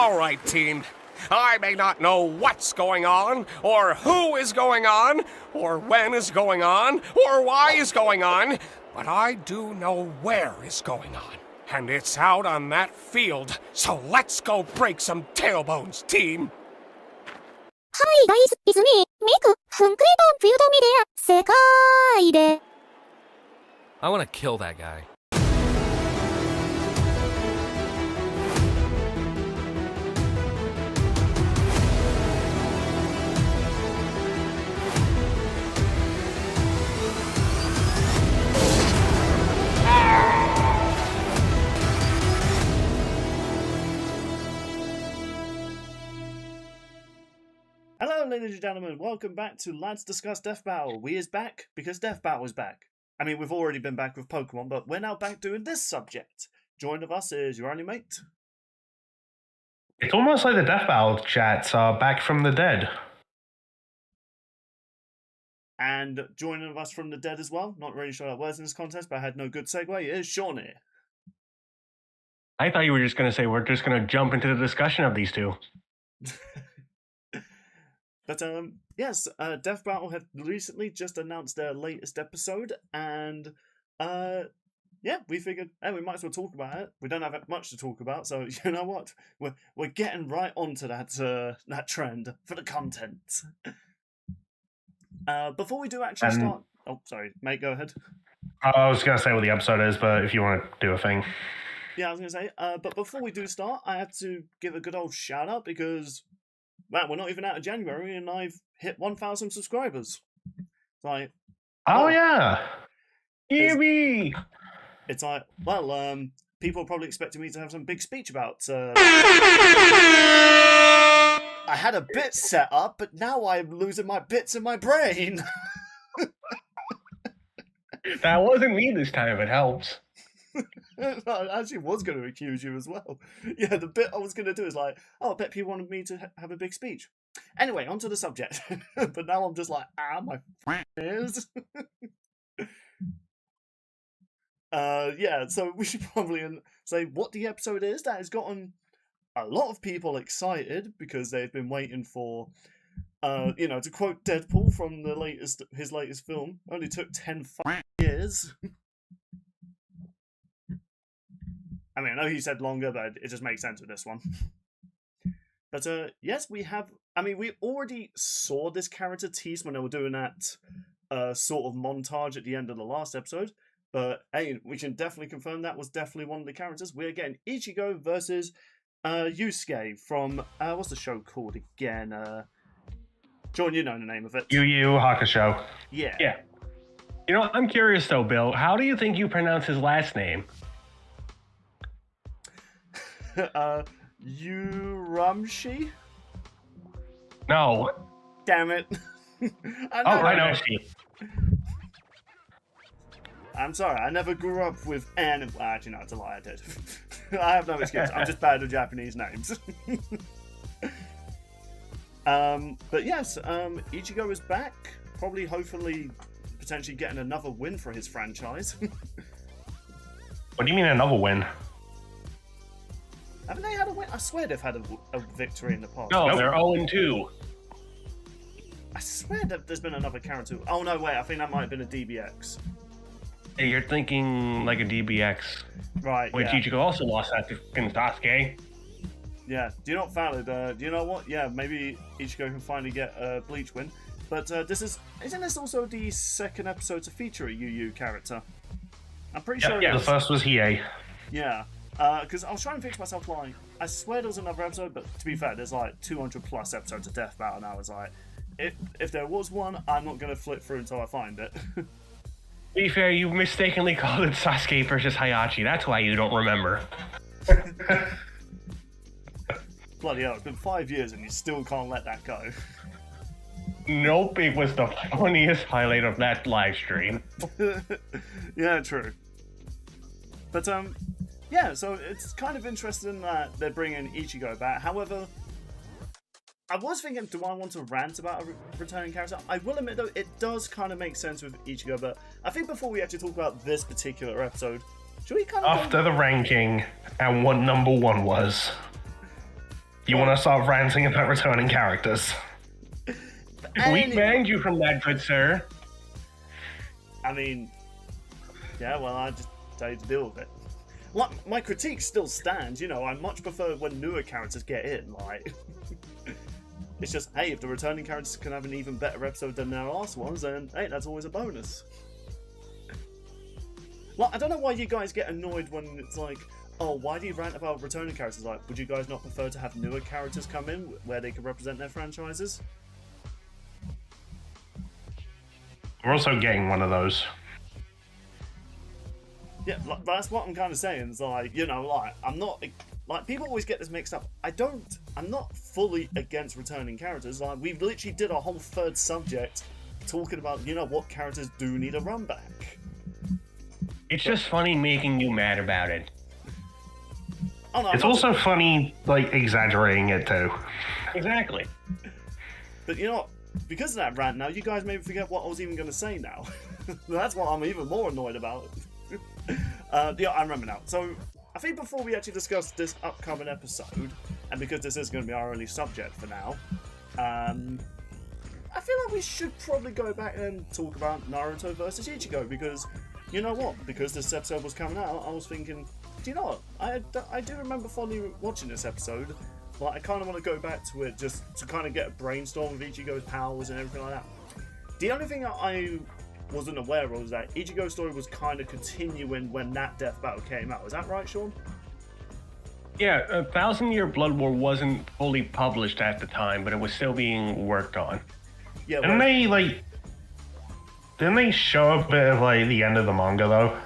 All right, team. I may not know what's going on, or who is going on, or when is going on, or why is going on, but I do know where is going on. And it's out on that field, so let's go break some tailbones, team. Hi guys, it's me, Miku, from Clayton Field Media, 世界で I want to kill that guy. Hello, ladies and gentlemen. Welcome back to Lads Discuss Death Battle. We is back because Death Battle is back. I mean, we've already been back with Pokemon, but we're now back doing this subject. Joining us is your only mate. It's almost like the Death Battle chats are back from the dead. And joining us from the dead as well, not really sure how it works in this contest, but I had no good segue, is Shawnee. I thought you were just going to say we're just going to jump into the discussion of these two. But yes, Death Battle have recently just announced their latest episode, and yeah, we figured, hey, we might as well talk about it. We don't have much to talk about, so you know what? We're getting right onto that trend for the content. Before we do actually start, oh sorry, mate, go ahead. I was going to say what the episode is, but if you want to do a thing. Yeah, I was going to say, but before we do start, I have to give a good old shout out because, well, we're not even out of January and I've hit 1,000 subscribers. Like, oh yeah, Yippee! It's like, well, people are probably expecting me to have some big speech about. I had a bit set up, but now I'm losing my bits in my brain. That wasn't me this time. It helps. I actually was going to accuse you as well. Yeah, the bit I was going to do is like, oh, I bet people wanted me to have a big speech. Anyway, onto the subject. But now I'm just like, my ears. Yeah, so we should probably say what the episode is. That has gotten a lot of people excited because they've been waiting for, to quote Deadpool from his latest film, only took 10 years. I mean, I know he said longer, but it just makes sense with this one. But yes, we have. I mean, we already saw this character teased when they were doing that sort of montage at the end of the last episode. But hey, we can definitely confirm that was definitely one of the characters. We're getting Ichigo versus Yusuke from what's the show called again? John, you know the name of it. YuYuHakusho. Yeah. Yeah. You know, I'm curious though, Bill. How do you think you pronounce his last name? Urameshi? No. Damn it. I know. I'm sorry, I never grew up with well, actually, no, it's a lie, I did. I have no excuse. I'm just bad with Japanese names. But yes, Ichigo is back. Probably, hopefully, potentially getting another win for his franchise. What do you mean another win? Haven't they had a win? I swear they've had a victory in the past. No, they're 0-2. I swear that there's been another character. Oh no, wait, I think that might have been a DBX. Hey, you're thinking like a DBX. Right, which yeah. Ichigo also lost that to Sasuke. Yeah, do you not valid? Do you know what? Yeah, maybe Ichigo can finally get a Bleach win. But isn't this also the second episode to feature a YuYu character? I'm pretty sure. Yeah, the first was Hiei. Yeah, because I was trying to think to myself, like, I swear there was another episode, but to be fair, there's like 200 plus episodes of Death Battle, and I was like, if there was one, I'm not going to flip through until I find it. To be fair, you mistakenly called it Sasuke versus Hayachi. That's why you don't remember. Bloody hell, it's been 5 years and you still can't let that go. Nope, it was the funniest highlight of that live stream. Yeah, true. But, yeah, so it's kind of interesting that they're bringing Ichigo back. However, I was thinking, do I want to rant about a returning character? I will admit, though, it does kind of make sense with Ichigo, but I think before we actually talk about this particular episode, should we kind of After the ranking and what number one was. You want to start ranting about returning characters? We banned you from that, good sir. I mean, yeah, well, I just tell you to deal with it. Like, my critique still stands, you know, I much prefer when newer characters get in, like... It's just, hey, if the returning characters can have an even better episode than their last ones, then, hey, that's always a bonus. Like, I don't know why you guys get annoyed when it's like, oh, why do you rant about returning characters? Like, would you guys not prefer to have newer characters come in where they can represent their franchises? We're also getting one of those. Yeah, like, that's what I'm kind of saying. It's like, you know, like, I'm not... Like, people always get this mixed up. I'm not fully against returning characters. Like, we've literally did a whole third subject talking about, you know, what characters do need a run back. It's just funny making you mad about it. Oh, no, it's also funny, like, exaggerating it too. Exactly. But you know what? Because of that rant now, you guys maybe forget what I was even going to say now. That's what I'm even more annoyed about. Yeah, I remember now. So, I think before we actually discuss this upcoming episode, and because this is going to be our only subject for now, I feel like we should probably go back and talk about Naruto versus Ichigo, because, you know what? Because this episode was coming out, I was thinking, do you know what? I do remember fondly watching this episode. Like, I kind of want to go back to it just to kind of get a brainstorm of Ichigo's powers and everything like that. The only thing that I wasn't aware of was that Ichigo's story was kind of continuing when that death battle came out. Is that right, Sean? Yeah, 1,000-Year Blood War wasn't fully published at the time, but it was still being worked on. Yeah. Didn't they show a bit of, like, the end of the manga, though?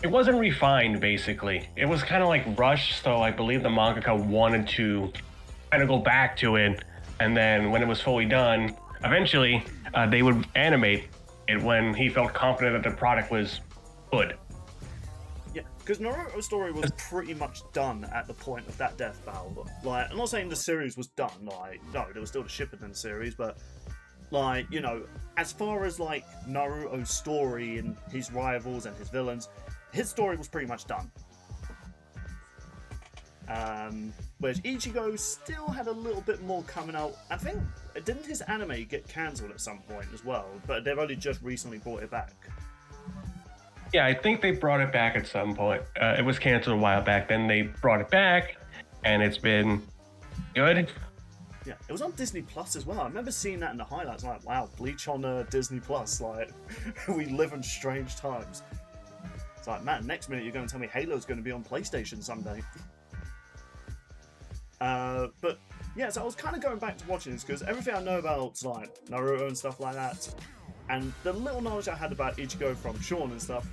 It wasn't refined, basically. It was kind of like rushed, so I believe the mangaka wanted to kind of go back to it, and then when it was fully done, eventually they would animate it when he felt confident that the product was good. Yeah, because Naruto's story was pretty much done at the point of that death battle. Like, I'm not saying the series was done, like, no, there was still the Shippuden series, but, like, you know, as far as, like, Naruto's story and his rivals and his villains, his story was pretty much done. Whereas Ichigo still had a little bit more coming out. I think, didn't his anime get cancelled at some point as well? But they've only just recently brought it back. Yeah, I think they brought it back at some point. It was canceled a while back, then they brought it back, and it's been good. Yeah, it was on Disney Plus as well. I remember seeing that in the highlights. Like, wow, Bleach on Disney Plus. Like, we live in strange times. It's like, man, next minute you're going to tell me Halo's going to be on PlayStation someday. But yeah, so I was kind of going back to watching this because everything I know about, like, Naruto and stuff like that, and the little knowledge I had about Ichigo from Sean and stuff,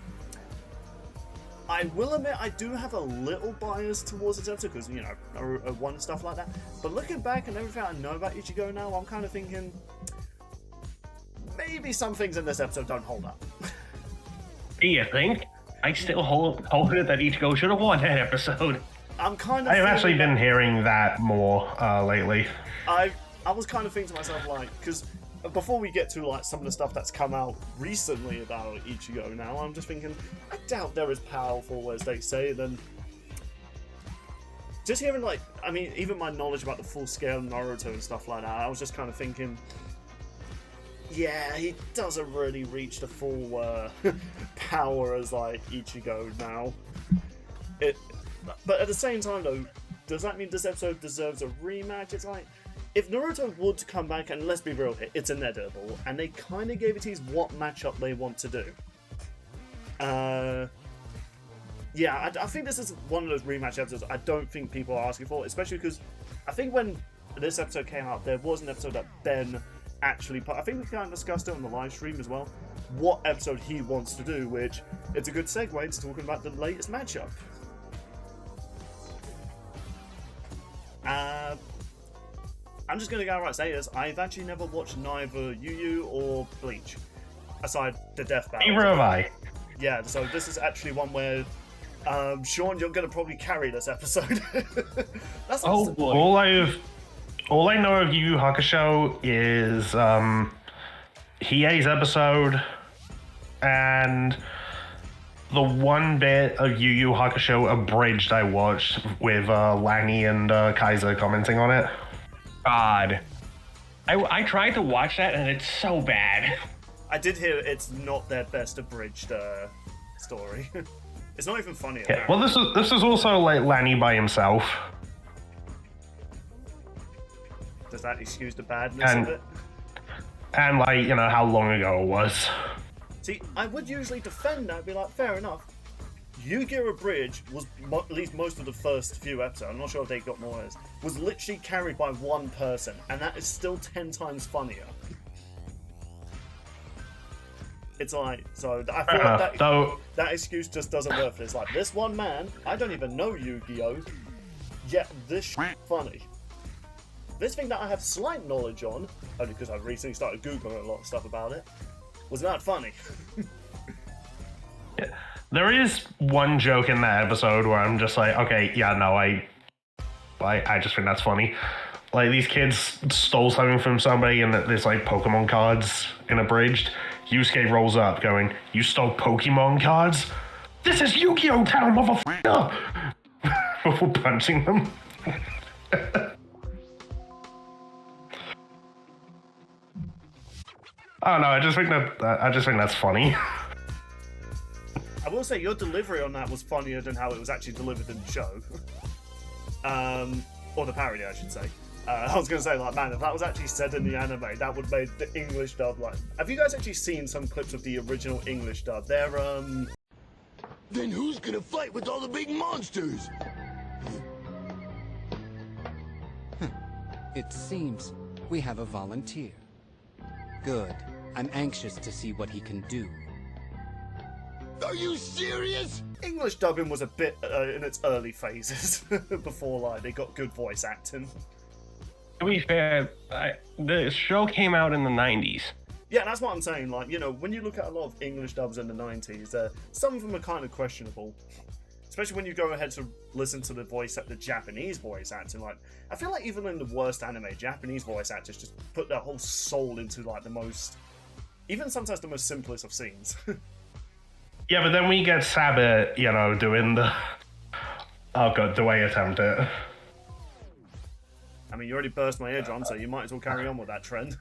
I will admit I do have a little bias towards this episode because, you know, Naruto 1 and stuff like that. But looking back and everything I know about Ichigo now, I'm kind of thinking maybe some things in this episode don't hold up. Do you think? I still hold it that Ichigo should have won that episode. I'm kind of. I've actually been hearing that more lately. I was kind of thinking to myself, like, because before we get to, like, some of the stuff that's come out recently about Ichigo now, I'm just thinking, I doubt they're as powerful as they say. Then just hearing, like, I mean, even my knowledge about the full scale Naruto and stuff like that, I was just kind of thinking, yeah, he doesn't really reach the full power as, like, Ichigo now. But at the same time, though, does that mean this episode deserves a rematch? It's like, if Naruto would come back, and let's be real here, it's inevitable, and they kind of gave it tease what matchup they want to do. Yeah, I think this is one of those rematch episodes I don't think people are asking for, especially because I think when this episode came out, there was an episode that Ben actually put, I think we kind of discussed it on the live stream as well, what episode he wants to do, which it's a good segue to talking about the latest matchup. I'm just going to go outright say this, I've actually never watched neither Yu or Bleach, aside the death battle. Neither have I. Yeah, so this is actually one where, Sean, you're going to probably carry this episode. That's oh boy. All I know of YuYuHakusho is Hiei's episode, and the one bit of Yu Yu Hakusho abridged I watched with Langy and Kaiser commenting on it. God. I tried to watch that and it's so bad. I did hear it's not their best abridged story. It's not even funny. Yeah. Well, this is also like Lanny by himself. Does that excuse the badness of it? And like, you know, how long ago it was. See, I would usually defend that, be like, fair enough. Yu-Gi-Oh! Abridged was, at least most of the first few episodes, I'm not sure if they got more, was literally carried by one person, and that is still 10 times funnier. It's like, so I feel like that excuse just doesn't work for it. It's like, this one man, I don't even know Yu-Gi-Oh! Yet this funny. This thing that I have slight knowledge on, only because I've recently started Googling a lot of stuff about it, was not funny. Yeah. There is one joke in that episode where I'm just like, okay, yeah, no, I just think that's funny. Like, these kids stole something from somebody and there's like Pokemon cards in abridged. Yusuke rolls up going, "You stole Pokemon cards? This is Yu-Gi-Oh! Town, motherfucker!" Before punching them. I don't know, I just think that's funny. I will say your delivery on that was funnier than how it was actually delivered in the show. Or the parody, I should say. I was going to say, like, man, if that was actually said in the anime, that would make the English dub, like... Have you guys actually seen some clips of the original English dub? They're, Then who's gonna fight with all the big monsters? It seems we have a volunteer. Good. I'm anxious to see what he can do. Are you serious? English dubbing was a bit in its early phases, before, like, they got good voice acting. To be fair, the show came out in the 90s. Yeah, that's what I'm saying. Like, you know, when you look at a lot of English dubs in the 90s, some of them are kind of questionable. Especially when you go ahead to listen to the Japanese voice acting. Like, I feel like even in the worst anime, Japanese voice actors just put their whole soul into, like, the most... Even sometimes the most simplest of scenes. Yeah, but then we get Sabbath, you know, doing the... Oh god, do I attempt it? I mean, you already burst my eardrum, so you might as well carry on with that trend.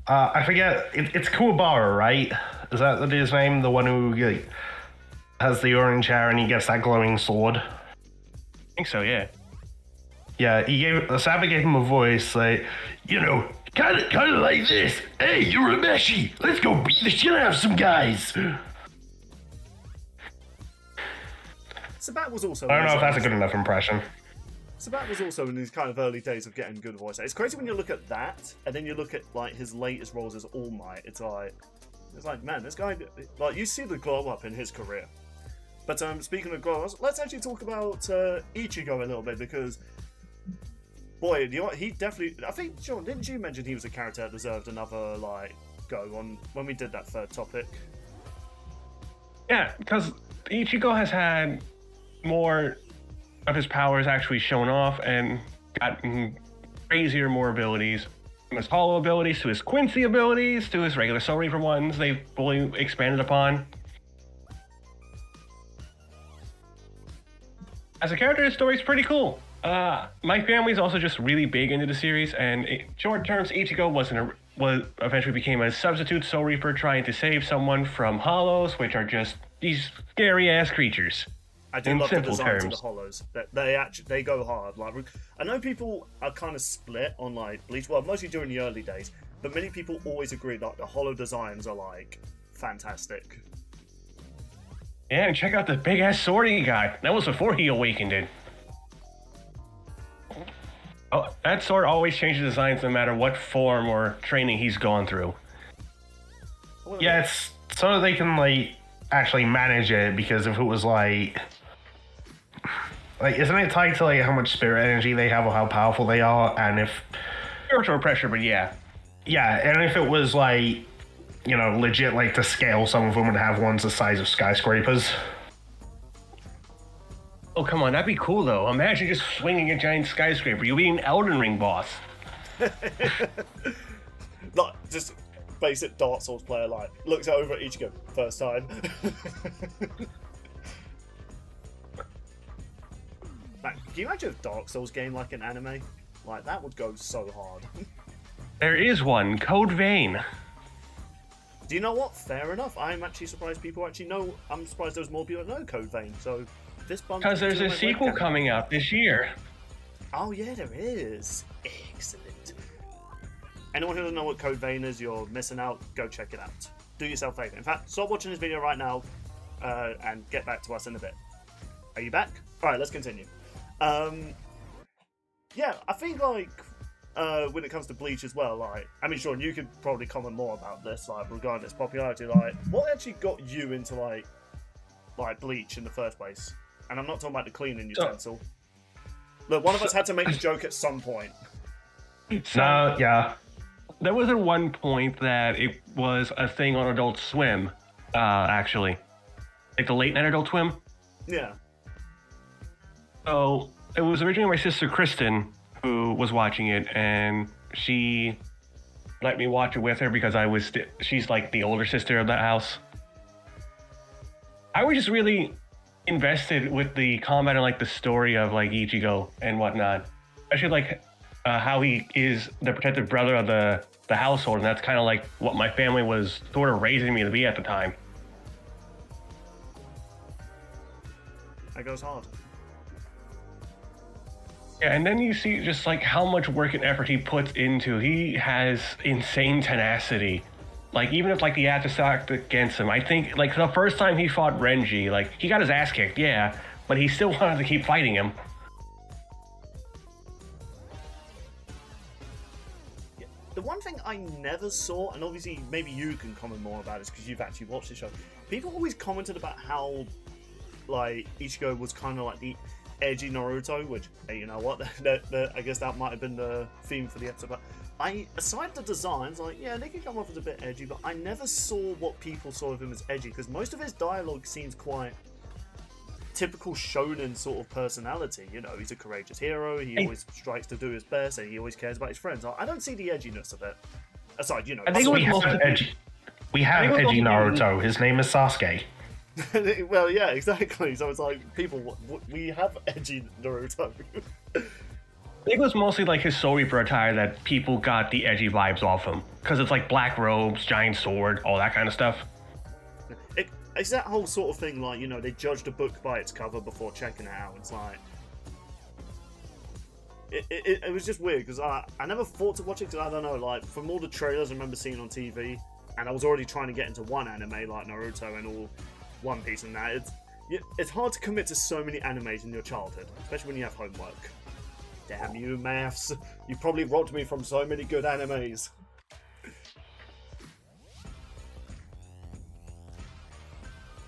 I forget, it's Kuwabara, right? Is that his name? The one who has the orange hair and he gets that glowing sword? I think so, yeah. Yeah, Sabbath gave him a voice, like, you know, kind of like this. Hey, Urameshi, let's go beat the shit out of some guys. Sabat was also... I don't know if that's a good enough impression. Sabat was also in his kind of early days of getting good voice acting. It's crazy when you look at that, and then you look at, like, his latest roles as All Might. It's like, man, this guy... Like, you see the glow up in his career. But speaking of glow ups, let's actually talk about Ichigo a little bit, because... Boy, you know what, he definitely... I think, Sean, didn't you mention he was a character that deserved another, like, go on when we did that third topic? Yeah, because Ichigo has had more of his powers actually shown off and gotten crazier, more abilities. From his hollow abilities to his Quincy abilities to his regular Soul Reaper ones, they've fully expanded upon. As a character, his story's pretty cool. My family's also just really big into the series, and in short terms, Ichigo eventually became a substitute Soul Reaper trying to save someone from hollows, which are just these scary-ass creatures. I do love the designs of the hollows. They go hard. Like, I know people are kind of split on, like, Bleach, well, mostly during the early days, but many people always agree that the hollow designs are, like, fantastic. Yeah, and check out the big-ass sword he got. That was before he awakened it. Oh, that sword always changes designs no matter what form or training he's gone through. Yeah, it's so that they can, like, actually manage it, because if it was, like, isn't it tied to, like, how much spirit energy they have or how powerful they are, and if... Spiritual pressure, but yeah. Yeah, and if it was, like, you know, legit, like, to scale, some of them would have ones the size of skyscrapers. Oh, come on, that'd be cool, though. Imagine just swinging a giant skyscraper. You'd be an Elden Ring boss. Like, just basic Dark Souls player, like, looks over at Ichigo first time. Man, can you imagine a Dark Souls game like an anime? Like, that would go so hard. There is one, Code Vein. Do you know what? Fair enough. I'm actually surprised people actually know. I'm surprised there's more people that know Code Vein. So this bump. Because there's a sequel coming out this year. Oh yeah, there is. Excellent. Anyone who doesn't know what Code Vein is, you're missing out. Go check it out. Do yourself a favor. In fact, stop watching this video right now, and get back to us in a bit. Are you back? All right, let's continue. Yeah, I think like. When it comes to Bleach as well, like, I mean, Sean, you could probably comment more about this, like, regarding its popularity, like, what actually got you into, like Bleach in the first place? And I'm not talking about the cleaning utensil. Look, one of us had to make a joke at some point. No, yeah. There was at one point that it was a thing on Adult Swim, actually. Like the late night Adult Swim. Yeah. So, it was originally my sister Kristen who was watching it, and she let me watch it with her because she's like the older sister of the house. I was just really invested with the combat and like the story of like Ichigo and whatnot. Especially like how he is the protective brother of the household, and that's kind of like what my family was sort of raising me to be at the time. That goes hard. Yeah, and then you see just like how much work and effort he puts into. He has insane tenacity. Like even if like the odds are stacked against him, I think like the first time he fought Renji, like he got his ass kicked, yeah, but he still wanted to keep fighting him. Yeah. The one thing I never saw, and obviously maybe you can comment more about this because you've actually watched the show. People always commented about how like Ichigo was kind of like the edgy Naruto, which, hey, you know what, I guess that might have been the theme for the episode, but aside the designs, like, yeah, they can come off as a bit edgy, but I never saw what people saw of him as edgy, because most of his dialogue seems quite typical shonen sort of personality, you know, he's a courageous hero, he always strikes to do his best, and he always cares about his friends. I don't see the edginess of it, aside, you know. I think we have edgy Naruto, his name is Sasuke. Well, yeah, exactly. So it's like, people, we have edgy Naruto. I think it was mostly like his Soul Reaper attire that people got the edgy vibes off him. Because it's like black robes, giant sword, all that kind of stuff. It's that whole sort of thing, like, you know, they judged a book by its cover before checking it out. It's like... It was just weird, because I never thought to watch it, because I don't know, like, from all the trailers I remember seeing on TV, and I was already trying to get into one anime like Naruto and all... One Piece and that, it's hard to commit to so many animes in your childhood, especially when you have homework. Damn you, maths. You probably robbed me from so many good animes.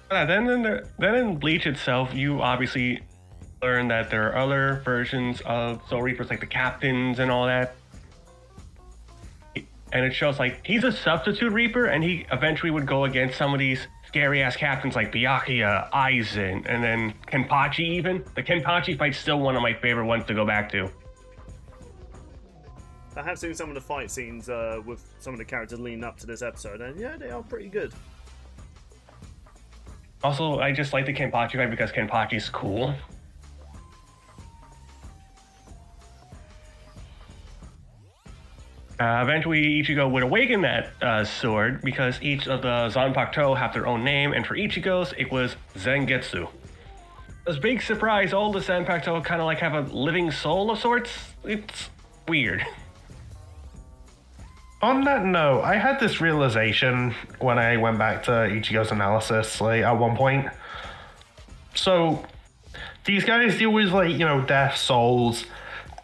Then in Bleach itself, you obviously learn that there are other versions of Soul Reapers, like the captains and all that. And it shows like he's a substitute Reaper, and he eventually would go against some of these scary-ass captains like Byakuya, Aizen, and then Kenpachi even. The Kenpachi fight's still one of my favorite ones to go back to. I have seen some of the fight scenes with some of the characters leading up to this episode, and yeah, they are pretty good. Also, I just like the Kenpachi fight because Kenpachi's cool. Eventually, Ichigo would awaken that sword because each of the Zanpakuto have their own name, and for Ichigo's, it was Zangetsu. This big surprise, all the Zanpakuto kind of like have a living soul of sorts. It's weird. On that note, I had this realization when I went back to Ichigo's analysis, like, at one point. So, these guys deal with, like, you know, death, souls,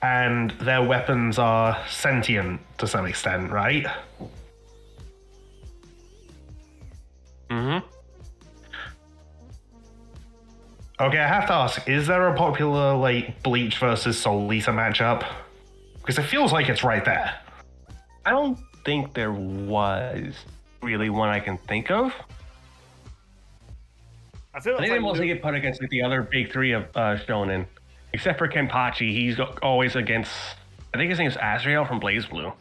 and their weapons are sentient to some extent, right? Mm-hmm. Okay, I have to ask, is there a popular, like, Bleach versus Soul Lisa matchup? Because it feels like it's right there. I don't think there was really one I can think of. I feel like they mostly get put against like, the other big three of Shonen. Except for Kenpachi, he's always against, I think his name is Azrael from BlazBlue.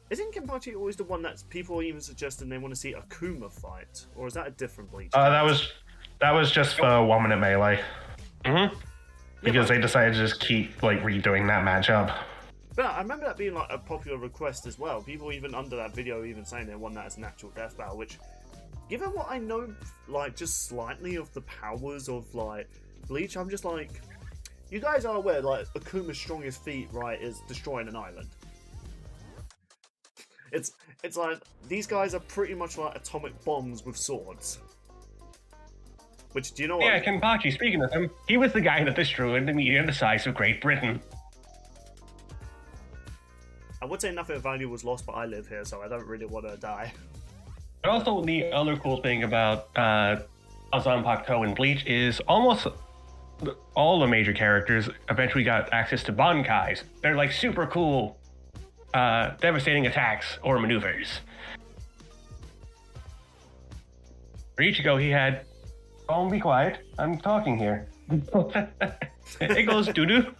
Isn't Kenpachi always the one that people are even suggesting they want to see Akuma fight? Or is that a different Bleach? That was just for 1 minute melee. Because they decided to just keep like redoing that matchup. But I remember that being like a popular request as well. People even under that video even saying they want that as an actual death battle, which, given what I know, like just slightly of the powers of like Bleach, I'm just like, you guys are aware like Akuma's strongest feat, right, is destroying an island. It's like these guys are pretty much like atomic bombs with swords. Which, do you know what? Yeah, Kenpachi, speaking of him, he was the guy that destroyed the meteor the size of Great Britain. I would say nothing of value was lost, but I live here, so I don't really want to die. But also, the other cool thing about Azanpakuto and Bleach is almost all the major characters eventually got access to Bankais. They're like super cool, devastating attacks or maneuvers. For Ichigo, he had... Oh, be quiet. I'm talking here. It goes doo-doo.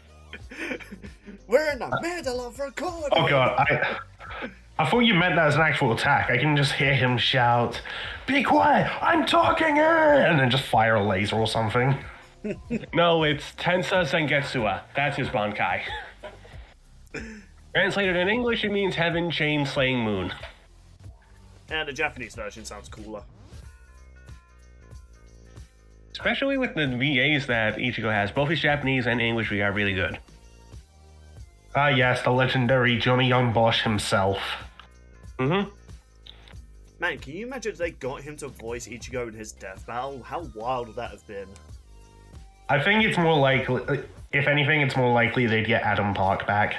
We're in the middle of recording! Oh god, I thought you meant that as an actual attack. I can just hear him shout, "Be quiet! I'm talking!" And then just fire a laser or something. No, it's Tensa Sengetsuwa. That's his Bankai. Translated in English, it means Heaven Chain Slaying Moon. And the Japanese version sounds cooler. Especially with the VAs that Ichigo has. Both his Japanese and English VA are really good. Ah yes, the legendary Johnny Young Bosch himself. Man, can you imagine if they got him to voice Ichigo in his death battle? How wild would that have been? I think it's more likely, if anything, it's more likely they'd get Adam Park back.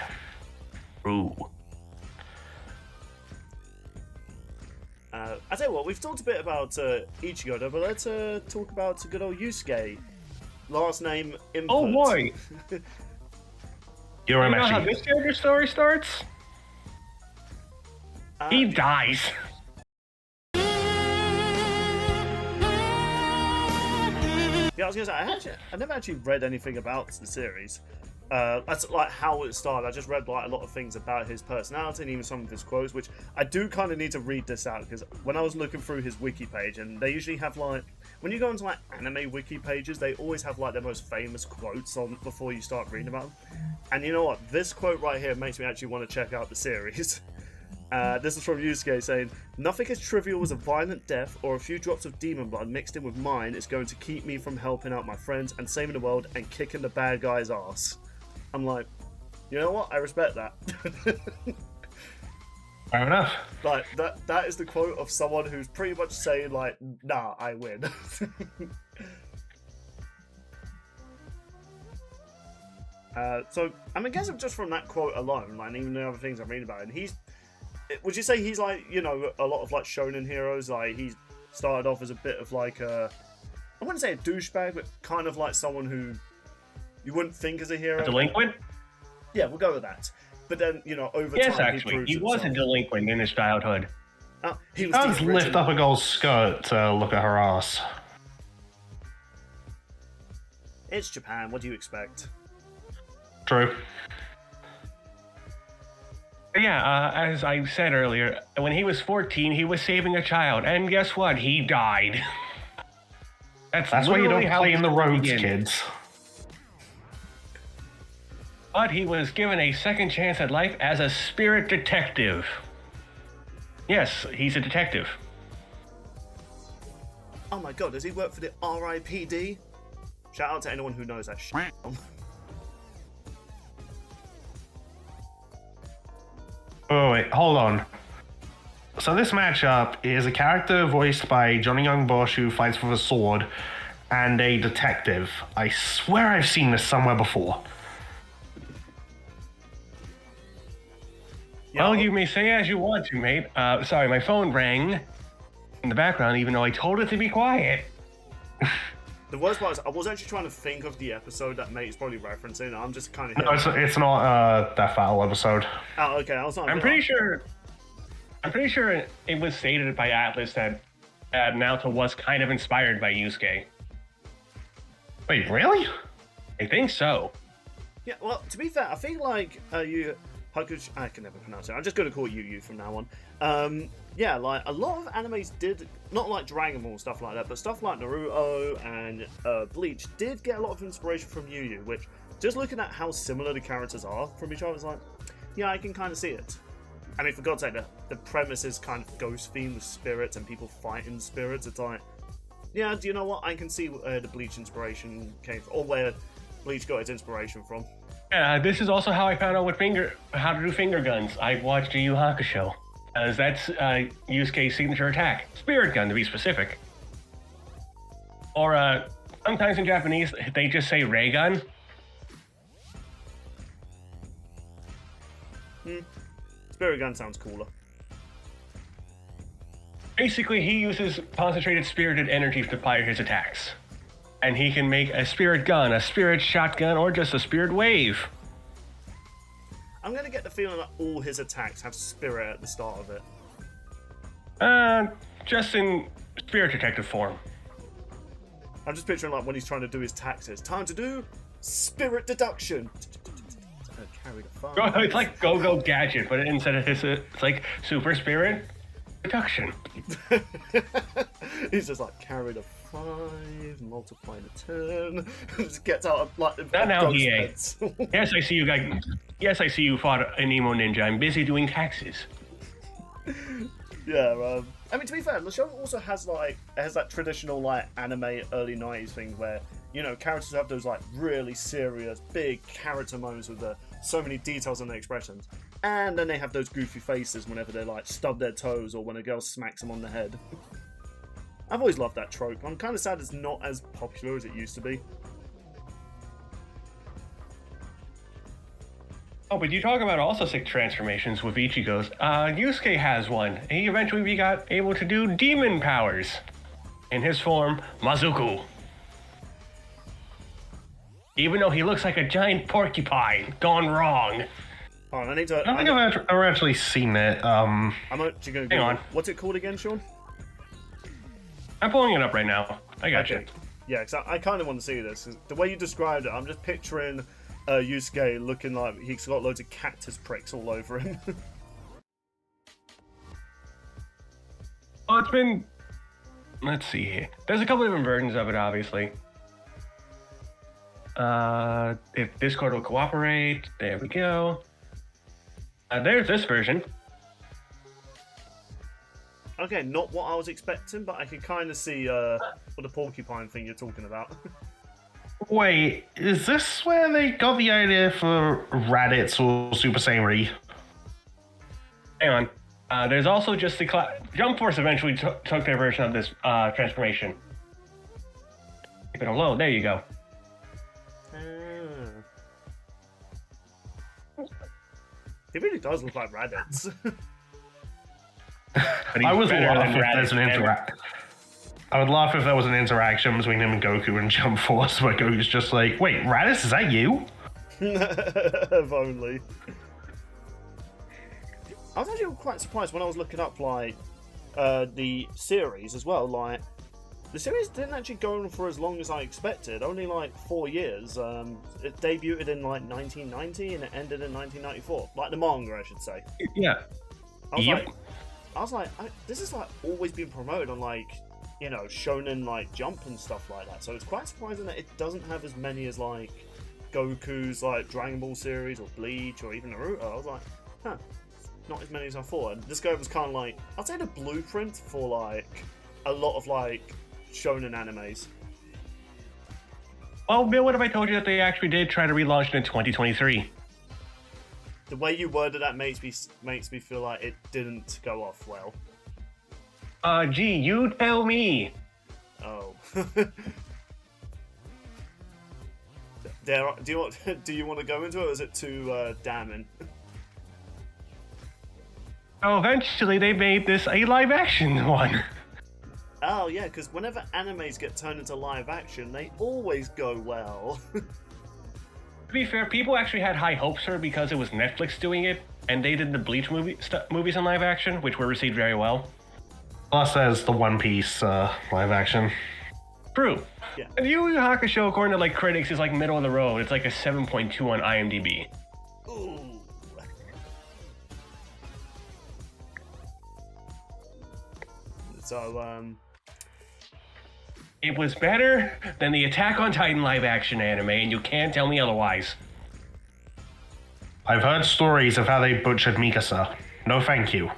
Ooh. I tell you what, we've talked a bit about Ichigo, though, but let's talk about good old Yusuke. Last name input. Oh boy! Urameshi. You know how this character story starts? He dies. Yeah, I was gonna say, I never actually read anything about the series. That's like how it started. I just read like a lot of things about his personality and even some of his quotes, which I do kind of need to read this out because when I was looking through his wiki page, and they usually have like, when you go into like anime wiki pages, they always have like their most famous quotes on before you start reading about them. And you know what? This quote right here makes me actually want to check out the series. This is from Yusuke saying, "Nothing as trivial as a violent death or a few drops of demon blood mixed in with mine is going to keep me from helping out my friends and saving the world and kicking the bad guy's ass." I'm like, you know what? I respect that. Fair enough. Like, that is the quote of someone who's pretty much saying, like, nah, I win. So, I mean, I guess just from that quote alone, like, even the other things I'm reading about, and would you say he's like, you know, a lot of like shonen heroes, like he's started off as a bit of like I wouldn't say a douchebag, but kind of like someone who you wouldn't think as a hero. A delinquent? Yeah, we'll go with that. But then, you know, over Yes, time, actually, he was a delinquent in his childhood. He does lift up a girl's skirt to look at her ass. It's Japan. What do you expect? True. Yeah, as I said earlier, when he was 14, he was saving a child, and guess what? He died. That's why you don't play in the roads, kids. But he was given a second chance at life as a spirit detective. Yes, he's a detective. Oh my god, does he work for the RIPD? Shout out to anyone who knows that shit. Oh wait, hold on. So this matchup is a character voiced by Johnny Young Bosch who fights with a sword, and a detective. I swear I've seen this somewhere before. Well, you may say as you want to, mate. Sorry, my phone rang in the background, even though I told it to be quiet. The worst part is I was actually trying to think of the episode that mate's probably referencing. I'm just kind of... No, it's not Death Battle episode. Oh, okay. I was not... I'm pretty sure it was stated by Atlas that Naoto was kind of inspired by Yusuke. Wait, really? I think so. Yeah, well, to be fair, I think like Hakusho, I can never pronounce it. I'm just going to call it Yu from now on. Yeah, like a lot of animes did, not like Dragon Ball and stuff like that, but stuff like Naruto and Bleach did get a lot of inspiration from Yu, which just looking at how similar the characters are from each other, it's like, yeah, I can kind of see it. I mean, for God's sake, the premise is kind of ghost themed with spirits and people fighting spirits. It's like, yeah, do you know what? I can see where the Bleach inspiration came from, or where Bleach got its inspiration from. Yeah, this is also how I found out how to do finger guns. I watched YuYuHakusho, as that's Yusuke's signature attack, Spirit Gun to be specific. Or sometimes in Japanese they just say Ray Gun. Spirit Gun sounds cooler. Basically, he uses concentrated spirited energy to fire his attacks. And he can make a spirit gun, a spirit shotgun, or just a spirit wave. I'm going to get the feeling that all his attacks have spirit at the start of it. Just in spirit detective form. I'm just picturing like when he's trying to do his taxes. Time to do spirit deduction. Carry the fun. It's like Go-Go Gadget, but instead of his, it's like super spirit deduction. He's just like carry the 5, multiply the 10. Just gets out of like Not now, ghost EA. heads. Yes, I see you guys. Yes, I see you fought an emo ninja. I'm busy doing taxes. Yeah, I mean, to be fair, the show also has that traditional like anime early 90s thing where, you know, characters have those like really serious big character moments with so many details in their expressions, and then they have those goofy faces whenever they like stub their toes or when a girl smacks them on the head. I've always loved that trope. I'm kind of sad it's not as popular as it used to be. Oh, but you talk about also sick transformations with Ichigo's. Yusuke has one. He eventually got able to do demon powers. In his form, Mazuku. Even though he looks like a giant porcupine gone wrong. Oh, I need to. I don't think I've ever actually seen it. I'm actually going to Hang go. on. What's it called again, Sean? I'm pulling it up right now. I got you. Yeah, because I kind of want to see this. 'Cause the way you described it, I'm just picturing Yusuke looking like he's got loads of cactus pricks all over him. Well, it's been... Let's see here. There's a couple different versions of it, obviously. If Discord will cooperate, there we go. There's this version. Okay, not what I was expecting, but I can kind of see what the porcupine thing you're talking about. Wait, is this where they got the idea for Raditz or Super Saiyan Re? Hang on. There's also just the... Jump Force eventually took their version of this transformation. Keep it low. There you go. It really does look like Raditz. I would laugh if there's an interaction. I would laugh if there was an interaction between him and Goku and Jump Force where Goku's just like, wait, Raditz, is that you? If only. I was actually quite surprised when I was looking up like the series as well. Like the series didn't actually go on for as long as I expected. Only like 4 years. It debuted in like 1990 and it ended in 1994. Like the manga, I should say. Yeah. I was like, this is like always been promoted on like, you know, Shonen like Jump and stuff like that. So it's quite surprising that it doesn't have as many as like Goku's like Dragon Ball series or Bleach or even Naruto. I was like, huh, not as many as I thought. And this guy was kind of like, I'd say the blueprint for like a lot of like Shonen animes. Well, Bill, what if I told you that they actually did try to relaunch it in 2023? The way you worded that makes me feel like it didn't go off well. Gee, you tell me. Oh. Do you want to go into it, or is it too damning? Oh, eventually they made this a live-action one. Oh yeah, because whenever animes get turned into live action, they always go well. To be fair, people actually had high hopes for it because it was Netflix doing it, and they did the Bleach movies in live action, which were received very well. Plus, there's the One Piece live action. True. Yeah. And YuYuHakusho, according to like critics, is like middle of the road. It's like a 7.2 on IMDb. Ooh. So, It was better than the Attack on Titan live-action anime, and you can't tell me otherwise. I've heard stories of how they butchered Mikasa. No thank you.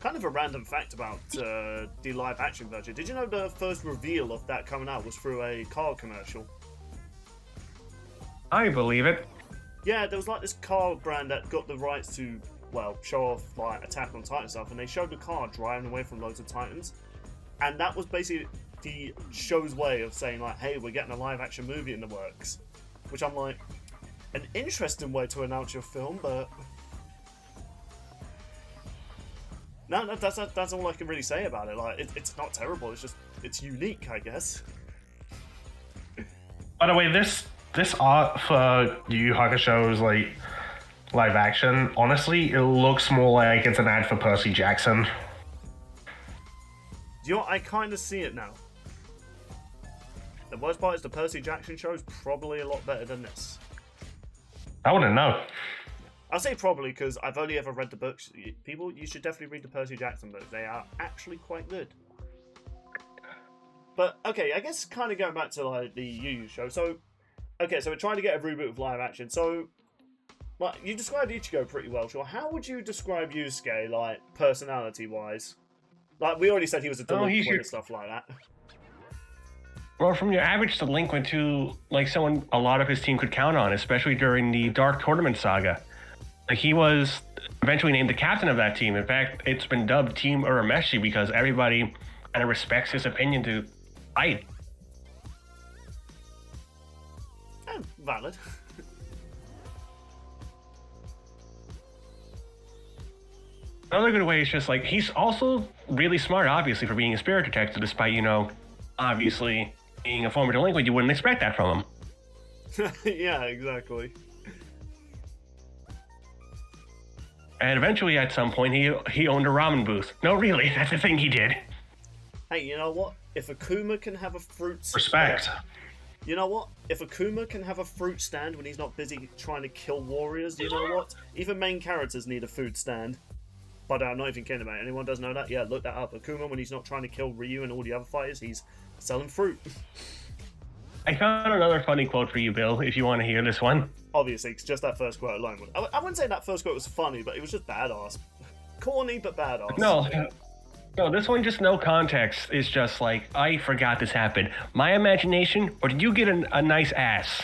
kind of a random fact about the live-action version. Did you know the first reveal of that coming out was through a car commercial? I believe it. Yeah, there was like this car brand that got the rights to, well, show off like Attack on Titan stuff, and they showed the car driving away from loads of Titans. And that was basically the show's way of saying like, hey, we're getting a live-action movie in the works. Which I'm like, an interesting way to announce your film, but... No, that's all I can really say about it. Like, it's not terrible, it's just, it's unique, I guess. By the way, this art for YuYuHakusho's like live action, honestly, it looks more like it's an ad for Percy Jackson. Do you know what? I kind of see it now. The worst part is the Percy Jackson show is probably a lot better than this. I wouldn't know. I'll say probably because I've only ever read the books. People, you should definitely read the Percy Jackson books. They are actually quite good. But, okay, I guess kind of going back to like the Yu show. So, okay, so we're trying to get a reboot of live action. So, like, you described Ichigo pretty well, sure. How would you describe Yusuke, like, personality-wise? Like, we already said he was a delinquent and stuff like that. Well, from your average delinquent to, like, someone a lot of his team could count on, especially during the Dark Tournament saga. Like, he was eventually named the captain of that team. In fact, it's been dubbed Team Urameshi because everybody kind of respects his opinion to fight. Valid. Another good way is just, like, he's also really smart, obviously, for being a spirit detective, despite, you know, obviously being a former delinquent. You wouldn't expect that from him. Yeah, exactly. And eventually, at some point, he owned a ramen booth. No, really, that's the thing he did. Hey, you know what? If Akuma can have a fruit... Respect. You know what? If Akuma can have a fruit stand when he's not busy trying to kill warriors, you know what? Even main characters need a food stand. But I'm not even kidding about it. Anyone does know that? Yeah, look that up. Akuma, when he's not trying to kill Ryu and all the other fighters, he's selling fruit. I found another funny quote for you, Bill, if you want to hear this one. Obviously, it's just that first quote alone. I wouldn't say that first quote was funny, but it was just badass. Corny, but badass. No, this one just no context. It's just like, I forgot this happened. My imagination, or did you get a nice ass?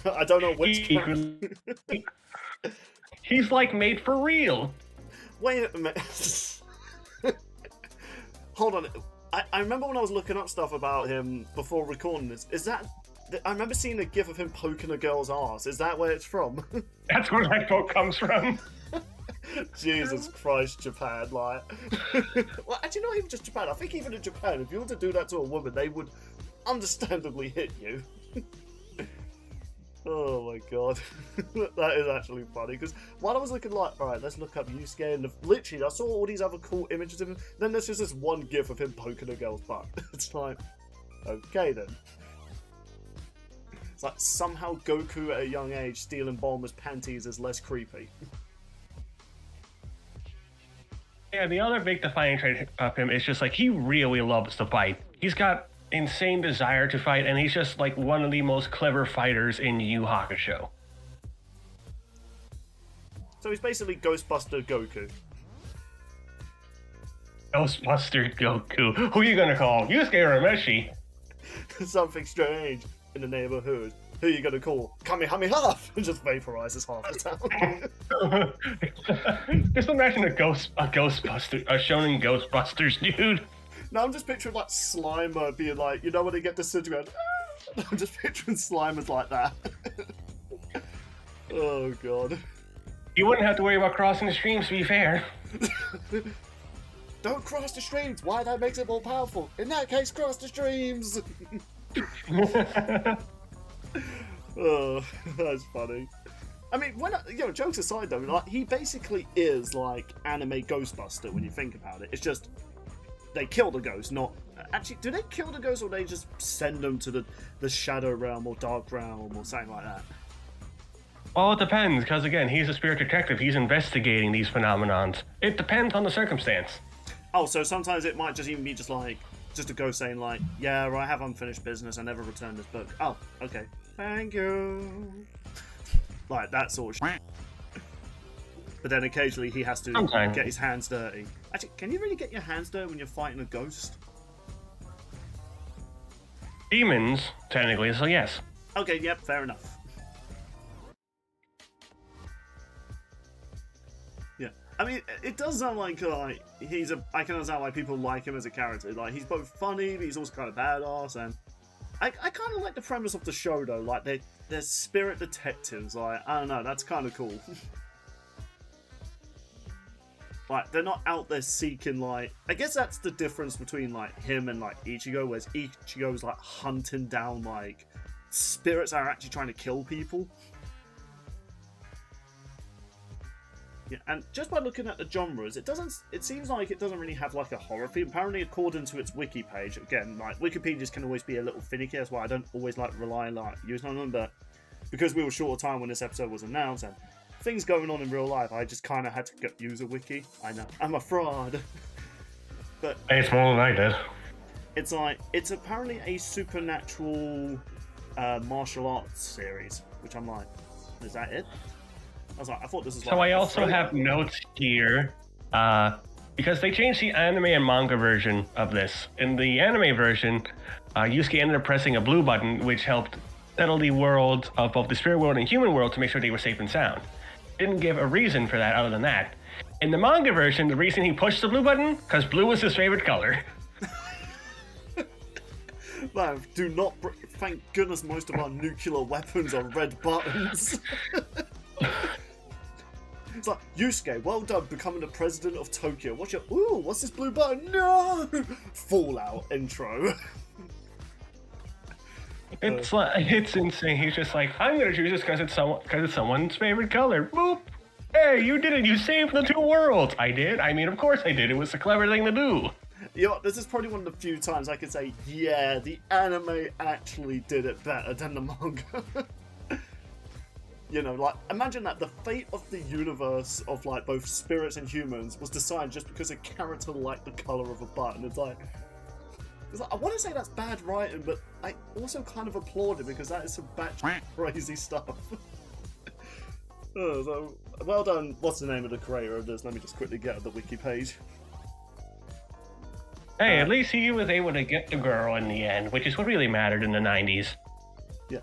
I don't know which one. He's like made for real. Wait a minute. Hold on. I remember when I was looking up stuff about him before recording this. Is that... I remember seeing a gif of him poking a girl's ass. Is that where it's from? That's where that quote comes from. Jesus Christ, Japan, like... Well, actually, not even just Japan. I think even in Japan, if you were to do that to a woman, they would understandably hit you. Oh my god. That is actually funny, because while I was looking like, alright, let's look up Yusuke, and literally, I saw all these other cool images of him, then there's just this one gif of him poking a girl's butt. It's like, okay then. It's like, somehow Goku at a young age stealing Bulma's panties is less creepy. Yeah, the other big defining trait of him is just like, he really loves to fight. He's got insane desire to fight, and he's just like one of the most clever fighters in YuYuHakusho. So he's basically Ghostbuster Goku. Ghostbuster Goku. Who are you gonna call? Yusuke Urameshi. Something strange in the neighborhood. Who are you gonna call? Kamehameha! And just vaporizes half the town. Just imagine a Ghostbuster, a shonen Ghostbusters, dude. Now I'm just picturing like Slimer being like, you know when they get disintegrated? I'm just picturing Slimers like that. Oh god. You wouldn't have to worry about crossing the streams, to be fair. Don't cross the streams! Why? That makes it more powerful. In that case, cross the streams! Oh, that's funny. I mean, jokes aside though, like, he basically is like anime Ghostbuster when you think about it. It's just, they kill the ghost, not... Actually, do they kill the ghost or they just send them to the Shadow Realm or Dark Realm or something like that? Well, it depends, because again, he's a spirit detective. He's investigating these phenomenons. It depends on the circumstance. Oh, so sometimes it might just even be just a ghost saying like, yeah, I have unfinished business. I never returned this book. Oh, okay. Thank you. Like that sort of shit. But then occasionally he has to get his hands dirty. Actually, can you really get your hands dirty when you're fighting a ghost? Demons, technically, so yes. Okay, yep, fair enough. Yeah, I mean, it does sound like he's a. I can understand why people like him as a character. Like, he's both funny, but he's also kind of badass, and I kind of like the premise of the show though. Like, they're spirit detectives. Like, I don't know, that's kind of cool. Like, they're not out there seeking, like... I guess that's the difference between, like, him and, like, Ichigo, whereas Ichigo's, like, hunting down, like, spirits that are actually trying to kill people. Yeah, and just by looking at the genres, it seems like it doesn't really have, like, a horror theme. Apparently, according to its wiki page, again, like, Wikipedias can always be a little finicky, that's why I don't always, like, rely on, like, using on them, but because we were short of time when this episode was announced, and things going on in real life, I just kind of had to use a wiki. I know, I'm a fraud. But it's more than I did. It's like, it's apparently a supernatural martial arts series, which I'm like, is that it? I was like, I thought this was like... So I also have notes here, because they changed the anime and manga version of this. In the anime version, Yusuke ended up pressing a blue button, which helped settle the world of both the spirit world and human world to make sure they were safe and sound. Didn't give a reason for that other than that. In the manga version, the reason he pushed the blue button, because blue was his favorite color. Man, do not... Thank goodness most of our nuclear weapons are red buttons. It's like, Yusuke, well done becoming the president of Tokyo. What's this blue button? No! Fallout intro. It's insane. He's just like, I'm gonna choose this because it's someone's favorite color. Boop. Hey, you did it. You saved the two worlds. I did. I mean, of course I did. It was a clever thing to do. You know, this is probably one of the few times I could say, yeah, the anime actually did it better than the manga. You know, like, imagine that the fate of the universe of, like, both spirits and humans was decided just because a character liked the color of a button. It's like, I want to say that's bad writing, but I also kind of applaud it because that is some batshit crazy stuff. So, well done. What's the name of the creator of this? Let me just quickly get at the wiki page. Hey, at least he was able to get the girl in the end, which is what really mattered in the 90s. Yeah.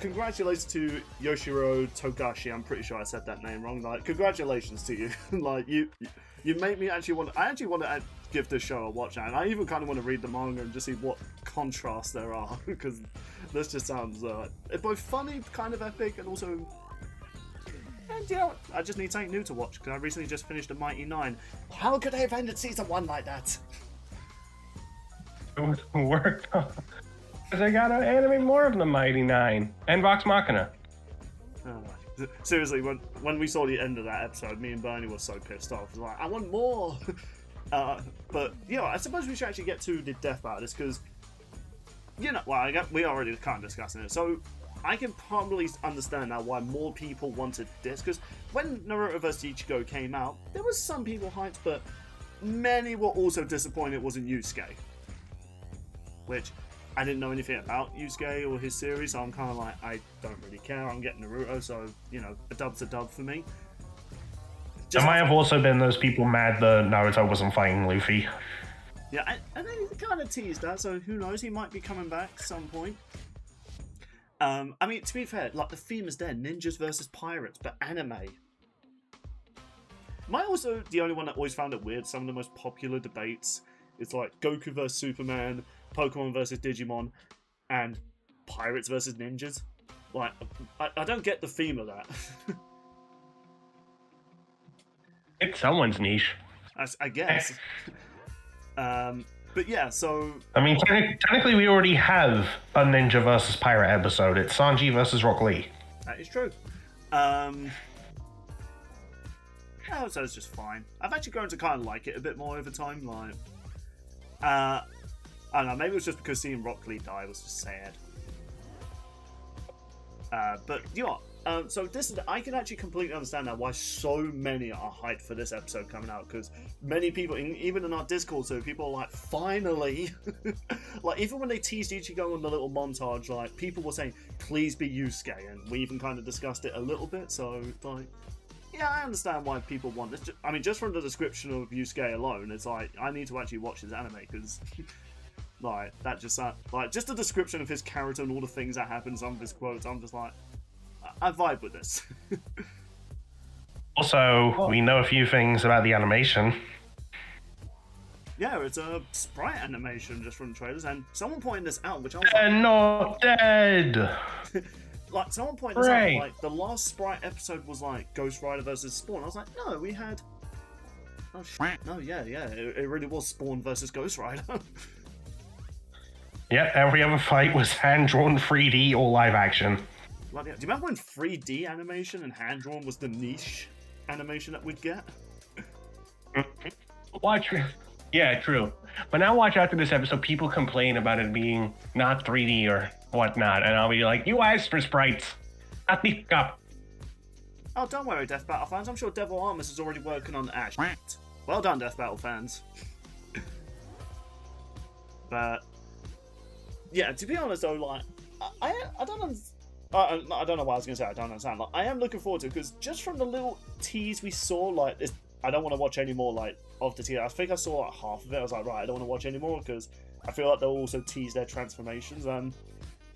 Congratulations to Yoshiro Togashi. I'm pretty sure I said that name wrong. Like, congratulations to you. Like, you made me actually want. I actually want to give this show a watch, and I even kind of want to read the manga and just see what contrasts there are, because this just sounds both funny, kind of epic, and also. And you know, I just need something new to watch because I recently just finished The Mighty Nine. How could they have ended season 1 like that? It worked. Because I got to animate more of The Mighty Nine and Vox Machina. Oh, seriously, when we saw the end of that episode, me and Bernie were so pissed off. It was like, I want more. But yeah, I suppose we should actually get to the death part of this because, you know, well, we already kind of discussing it. So I can probably understand now why more people wanted this, because when Naruto vs. Ichigo came out, there was some people hyped, but many were also disappointed it wasn't Yusuke. Which, I didn't know anything about Yusuke or his series, so I'm kind of like, I don't really care, I'm getting Naruto, so, you know, a dub's a dub for me. There might have also been those people mad that Naruto wasn't fighting Luffy. Yeah, and they kind of teased that, so who knows, he might be coming back at some point. I mean, to be fair, like, the theme is there, ninjas versus pirates, but anime. Am I also the only one that always found it weird? Some of the most popular debates, it's like Goku versus Superman, Pokemon versus Digimon, and pirates versus ninjas. Like, I don't get the theme of that. It's someone's niche. I guess. But yeah, so... I mean, technically we already have a ninja versus pirate episode. It's Sanji versus Rock Lee. That is true. So it's just fine. I've actually grown to kind of like it a bit more over time. Like, I don't know, maybe it was just because seeing Rock Lee die was just sad. But, you know So this is, I can actually completely understand now why so many are hyped for this episode coming out, because many people, even in our Discord, so people are like, finally, like even when they teased Ichigo in the little montage, like people were saying, please be Yusuke, and we even kind of discussed it a little bit. So like, yeah, I understand why people want this. I mean, just from the description of Yusuke alone, it's like I need to actually watch this anime because. Like that just like just the description of his character and all the things that happen, some of his quotes, I'm just like I vibe with this. Also, we know a few things about the animation. Yeah, it's a sprite animation just from the trailers, and someone pointed this out, which I was They're not dead. like someone pointed this out, like the last sprite episode was like Ghost Rider versus Spawn. I was like, no, we had no, yeah, it really was Spawn versus Ghost Rider. Yep, every other fight was hand-drawn 3D or live action. Do you remember when 3D animation and hand-drawn was the niche animation that we'd get? Watch. Yeah, true. But now watch after this episode, people complain about it being not 3D or whatnot, and I'll be like, you asked for sprites. Not the up. Oh, don't worry, Death Battle fans. I'm sure Devil Armus is already working on Ash. Well done, Death Battle fans. But yeah, to be honest though, like I don't I don't know what I was gonna say. I don't understand. Like, I am looking forward to it because just from the little tease we saw, like this, I don't want to watch any more like of the tease. I think I saw like half of it. I was like, right, I don't want to watch any more because I feel like they'll also tease their transformations.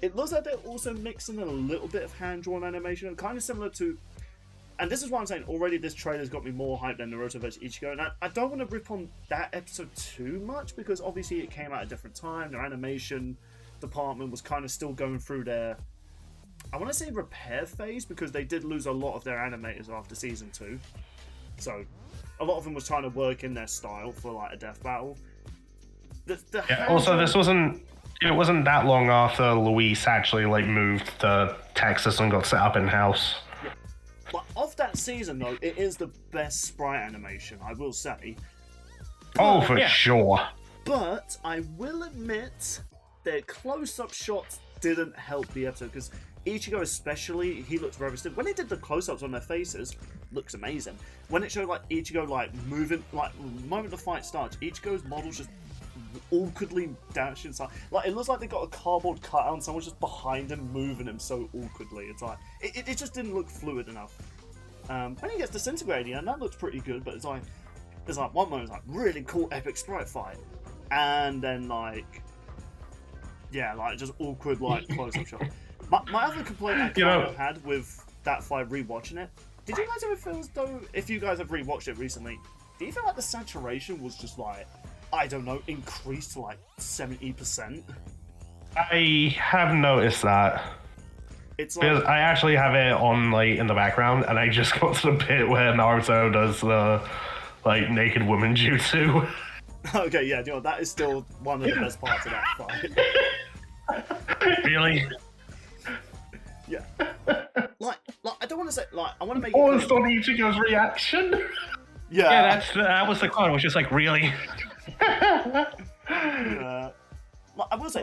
It looks like they're also mixing in a little bit of hand-drawn animation, kind of similar to. And this is why I'm saying already this trailer's got me more hyped than Naruto vs Ichigo, and I don't want to rip on that episode too much because obviously it came out at a different time. Their animation department was kind of still going through their, I want to say repair phase, because they did lose a lot of their animators after season 2. So a lot of them was trying to work in their style for like a death battle. Also, it wasn't that long after Luis actually like moved to Texas and got set up in house. But of that season, though, it is the best sprite animation, I will say. Oh, for sure. But I will admit, their close-up shots didn't help the episode, because Ichigo especially, he looked very stiff. When they did the close-ups on their faces, looks amazing. When it showed like Ichigo like moving, like the moment the fight starts, Ichigo's model's just awkwardly dashed inside. Like it looks like they got a cardboard cutout and someone's just behind him moving him so awkwardly. It's like it just didn't look fluid enough. When he gets disintegrated, and that looks pretty good, but it's like one moment it's like really cool epic sprite fight, and then like just awkward like close-up shot. My other complaint I kind of had with that fight rewatching it, did you guys ever feel as though, if you guys have rewatched it recently, do you feel like the saturation was just like, I don't know, increased to like 70%? I have noticed that. It's because like, I actually have it on like in the background, and I just got to the bit where Naruto does the like naked woman jutsu. Okay, yeah, you know, that is still one of the best parts of that fight. Really? Yeah. Like I don't want to say, like, I want to make Paused on Ichigo's reaction. Yeah. That was the quote. It was just like, really? Like, I will say,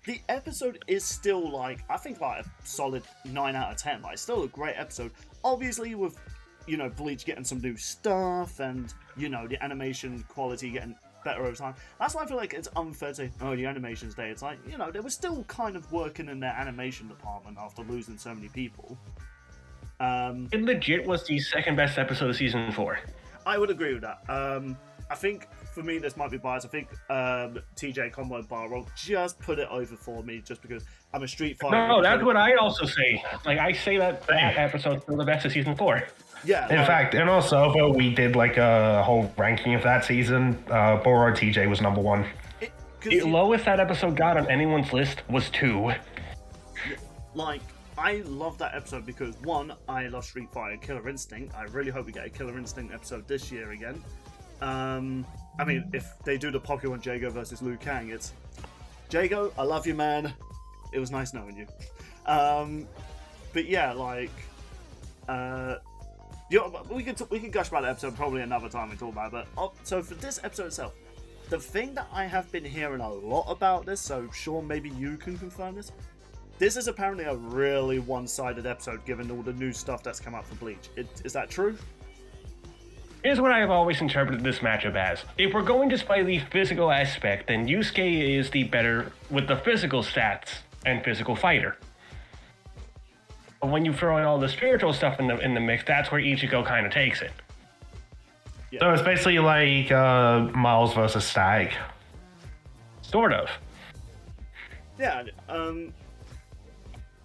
the episode is still like, I think like a solid 9 out of 10. Like, it's still a great episode. Obviously, with Bleach getting some new stuff and the animation quality getting better over time. That's why I feel like it's unfair to say, oh, the animation's day. It's like, they were still kind of working in their animation department after losing so many people. It legit was the second best episode of season 4. I would agree with that. I think for me, this might be biased. I think TJ Combo Barrow just put it over for me, just because I'm a Street Fighter. No, that's what I also say. Like, I say that episode's still the best of season 4. Yeah. In fact, and also, but we did like a whole ranking of that season. Boro TJ was number 1. The lowest that episode got on anyone's list was 2. Like, I love that episode because, one, I love Street Fighter Killer Instinct. I really hope we get a Killer Instinct episode this year again. I mean, if they do the popular one, Jago versus Liu Kang, it's Jago, I love you, man. It was nice knowing you. But yeah, like, we can gush about the episode probably another time we talk about it. But so for this episode itself, the thing that I have been hearing a lot about this, so Sean, maybe you can confirm this. this is apparently a really one-sided episode given all the new stuff that's come out for Bleach. Is that true? Here's what I have always interpreted this matchup as. If we're going just by the physical aspect, then Yusuke is the better with the physical stats and physical fighter. But when you throw in all the spiritual stuff in the mix, that's where Ichigo kind of takes it. Yeah. So it's basically like Miles versus Stag. Sort of. Yeah,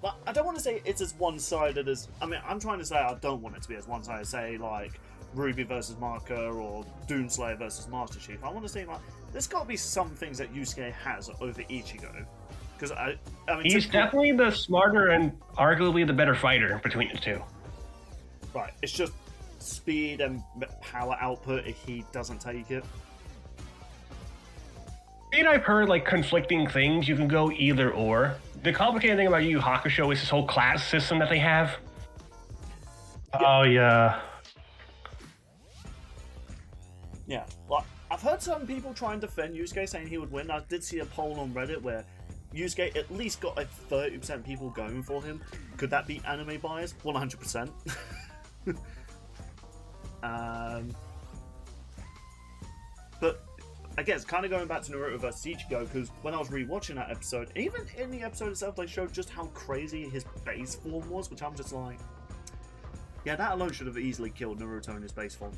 but I don't want to say it's as one-sided as... I mean, I'm trying to say I don't want it to be as one-sided, say, like, Ruby versus Marker or Doomslayer versus Master Chief. I want to say, like, there's got to be some things that Yusuke has over Ichigo. Because, I mean... He's definitely the smarter and arguably the better fighter between the two. Right, it's just speed and power output if he doesn't take it. I've heard like conflicting things. You can go either or. The complicated thing about YuYuHakusho is this whole class system that they have. Oh yeah. Yeah, like I've heard some people try and defend Yusuke, saying he would win. I did see a poll on Reddit where Yusuke at least got like 30% people going for him. Could that be anime bias? 100%. But I guess kind of going back to Naruto vs Ichigo, because when I was rewatching that episode, even in the episode itself, they showed just how crazy his base form was, which I'm just like, yeah, that alone should have easily killed Naruto in his base form.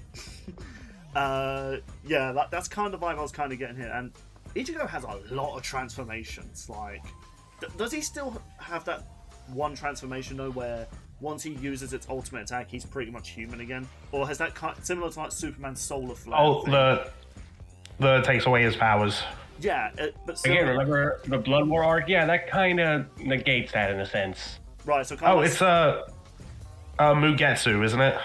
Yeah, that's kind of the vibe I was kind of getting here. And Ichigo has a lot of transformations. Like, does he still have that one transformation though, where once he uses its ultimate attack, he's pretty much human again? Or has that similar to like Superman's solar flare? Oh, the takes away his powers. Yeah, but again, remember the Blood War arc? Yeah, that kind of negates that in a sense. Right, so kind of it's Mugetsu, isn't it?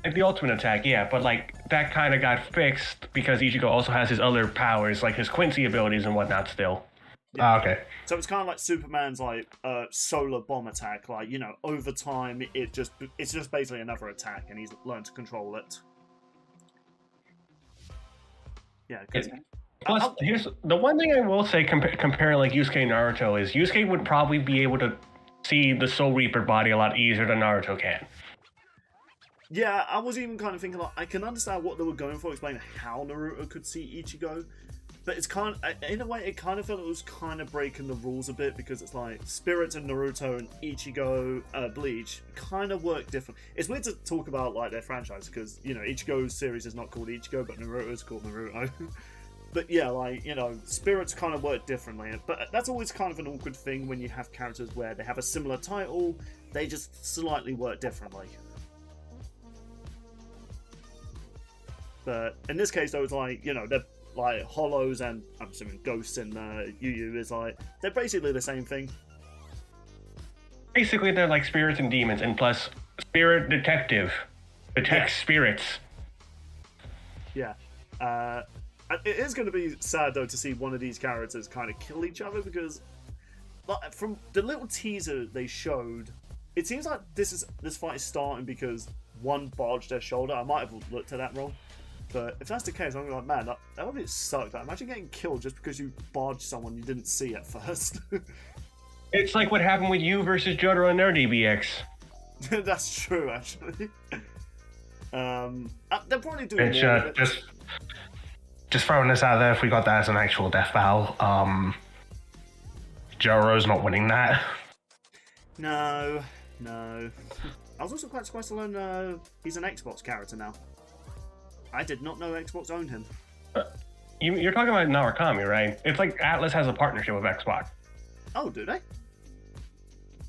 Like the ultimate attack, yeah, but like that kind of got fixed because Ichigo also has his other powers, like his Quincy abilities and whatnot still. Yeah. Ah, okay. So it's kind of like Superman's like solar bomb attack. Like, you know, over time it's just basically another attack, and he's learned to control it. Yeah. Plus, here's the one thing I will say comparing like Yusuke and Naruto is Yusuke would probably be able to see the Soul Reaper body a lot easier than Naruto can. Yeah, I was even kind of thinking, like, I can understand what they were going for, explaining how Naruto could see Ichigo, but it's kind of, in a way, it kind of felt it was kind of breaking the rules a bit, because it's like, Spirits and Naruto and Ichigo, Bleach, kind of work different. It's weird to talk about, like, their franchise, because, you know, Ichigo's series is not called Ichigo, but Naruto's called Naruto. But yeah, like, you know, Spirits kind of work differently, but that's always kind of an awkward thing when you have characters where they have a similar title, they just slightly work differently. But in this case, though, it's like, you know, they're like Hollows and I'm assuming Ghosts and Yu is like, they're basically the same thing. Basically, they're like spirits and demons, and plus, Spirit Detective detects spirits. Yeah. It is going to be sad, though, to see one of these characters kind of kill each other, because like, from the little teaser they showed, it seems like this fight is starting because one barged their shoulder. I might have looked at that wrong. But if that's the case, I'm like, man, that would be sucked. Like, imagine getting killed just because you barged someone you didn't see at first. It's like what happened with you versus Jotaro and their DBX. That's true, actually. They'll probably do more. Just throwing this out there, if we got that as an actual death battle, Jotaro's not winning that. No. I was also quite surprised to learn he's an Xbox character now. I did not know Xbox owned him. You're talking about Narukami, right? It's like Atlas has a partnership with Xbox. Oh, do they?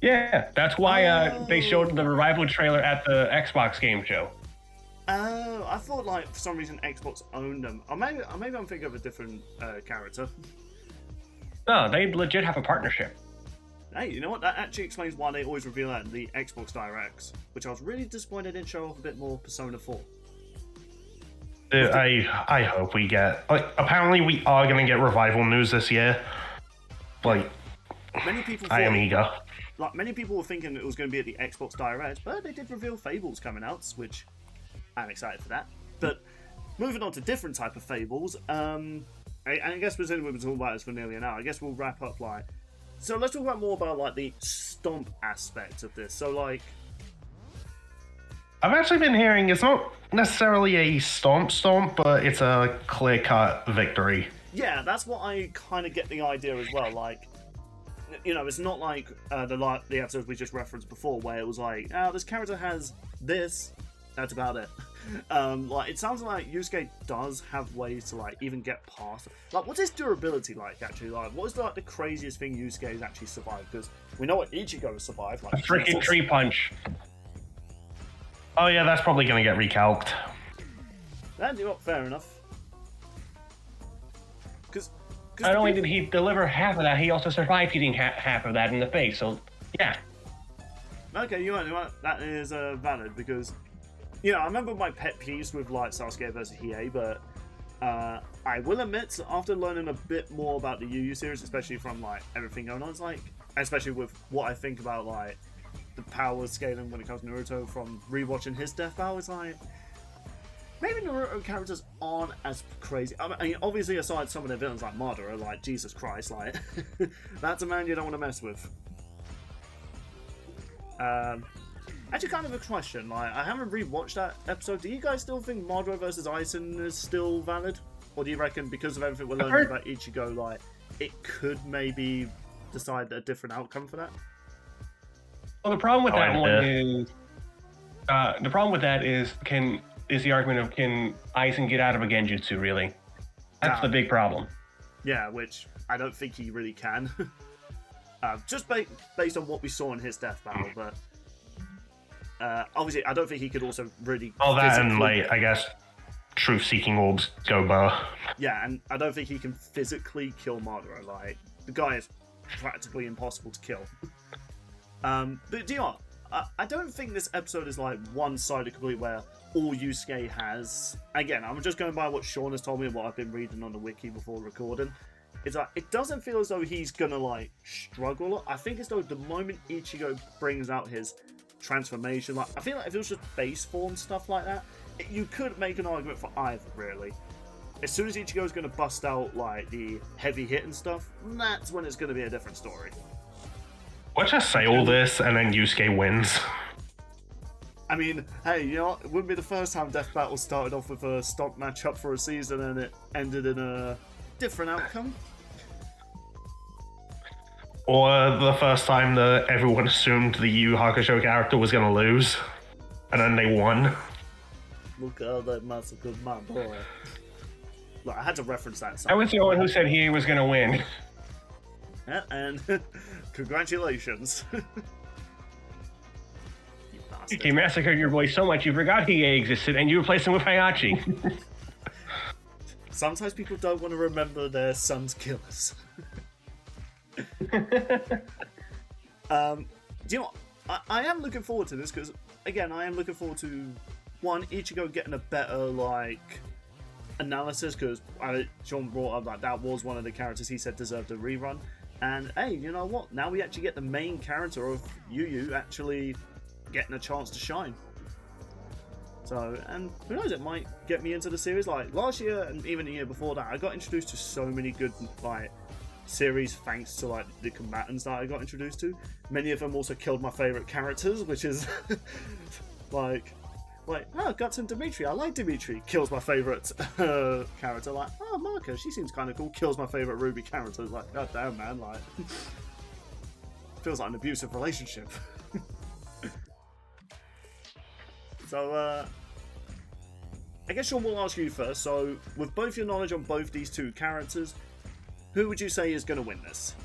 Yeah, that's why they showed the revival trailer at the Xbox game show. Oh, I thought like for some reason Xbox owned them. Or maybe I'm thinking of a different character. No, they legit have a partnership. Hey, you know what? That actually explains why they always reveal that in the Xbox Directs, which I was really disappointed didn't show off a bit more Persona 4. I hope we get... apparently we are going to get revival news this year. Like, many people I am eager. Like, many people were thinking it was going to be at the Xbox Direct, but they did reveal Fables coming out, which I'm excited for that. But moving on to different type of Fables, and I guess we've been talking about this for nearly an hour. I guess we'll wrap up like So let's talk about more about like the stomp aspect of this. So like, I've actually been hearing it's not necessarily a stomp, but it's a clear-cut victory. yeah, that's what I kind of get the idea as well. Like, you know, it's not like the episodes we just referenced before, where it was like, oh, this character has this, that's about it. Like, it sounds like Yusuke does have ways to like even get past. Like, what's his durability like actually? Like, what is like the craziest thing Yusuke has actually survived? Because we know what Ichigo has survived. Like, A freaking tree punch. Oh yeah, that's probably going to get recalced. That's not fair enough. Because Not only did he deliver half of that, he also survived hitting half of that in the face. So, yeah. Okay, you know what? That is valid because, you know, I remember my pet peeves with like Sasuke versus Hiei, but I will admit, after learning a bit more about the Yu series, especially from like everything going on, it's like, especially with what I think about like the power scaling when it comes to Naruto from rewatching his death battle, it's like maybe Naruto characters aren't as crazy. I mean, obviously, aside some of the villains like Madara, like Jesus Christ, like that's a man you don't want to mess with. Actually, kind of a question. Like, I haven't rewatched that episode. Do you guys still think Madara versus Aizen is still valid, or do you reckon because of everything we're learning about Ichigo, like it could maybe decide a different outcome for that? Well, the problem with that one is the problem with that is the argument of can Aizen get out of a genjutsu? Really, that's the big problem. Yeah, which I don't think he really can. Just based on what we saw in his death battle, but obviously I don't think he could also really. Oh, that and like I guess truth-seeking orbs go bar. Yeah, and I don't think he can physically kill Madara. Like the guy is practically impossible to kill. But do you know what? I don't think this episode is like one-sided completely where all Yusuke has. Again, I'm just going by what Sean has told me and what I've been reading on the wiki before recording. It's like it doesn't feel as though he's gonna like struggle. I think as though the moment Ichigo brings out his transformation, like I feel like if it was just base form stuff like that, you could make an argument for either really. As soon as Ichigo is gonna bust out like the heavy hitting stuff, that's when it's gonna be a different story. Let's just say all this and then Yusuke wins. I mean, hey, you know what? It wouldn't be the first time Death Battle started off with a stock matchup for a season and it ended in a different outcome. Or the first time that everyone assumed the YuYuHakusho character was going to lose, and then they won. Look at that massacre, my boy. Look, I had to reference that. I was the one who said he was going to win. Yeah, and congratulations. You bastard. He massacred your boy so much you forgot he existed and you replaced him with Hayachi. Sometimes people don't want to remember their son's killers. Do you know what? I am looking forward to this because, again, I am looking forward to one, Ichigo getting a better like analysis because Sean brought up like that was one of the characters he said deserved a rerun. And hey, you know what? Now we actually get the main character of Yu actually getting a chance to shine. So, and who knows, it might get me into the series. Like last year and even the year before that, I got introduced to so many good like series thanks to like the combatants that I got introduced to. Many of them also killed my favorite characters, which is like oh, Guts and Dimitri. I like Dimitri. Kills my favorite character. Like, oh, Marka, she seems kind of cool. Kills my favorite Ruby character. Like, god damn, man. Like, feels like an abusive relationship. So, I guess Sean will ask you first. So, with both your knowledge on both these two characters, who would you say is going to win this?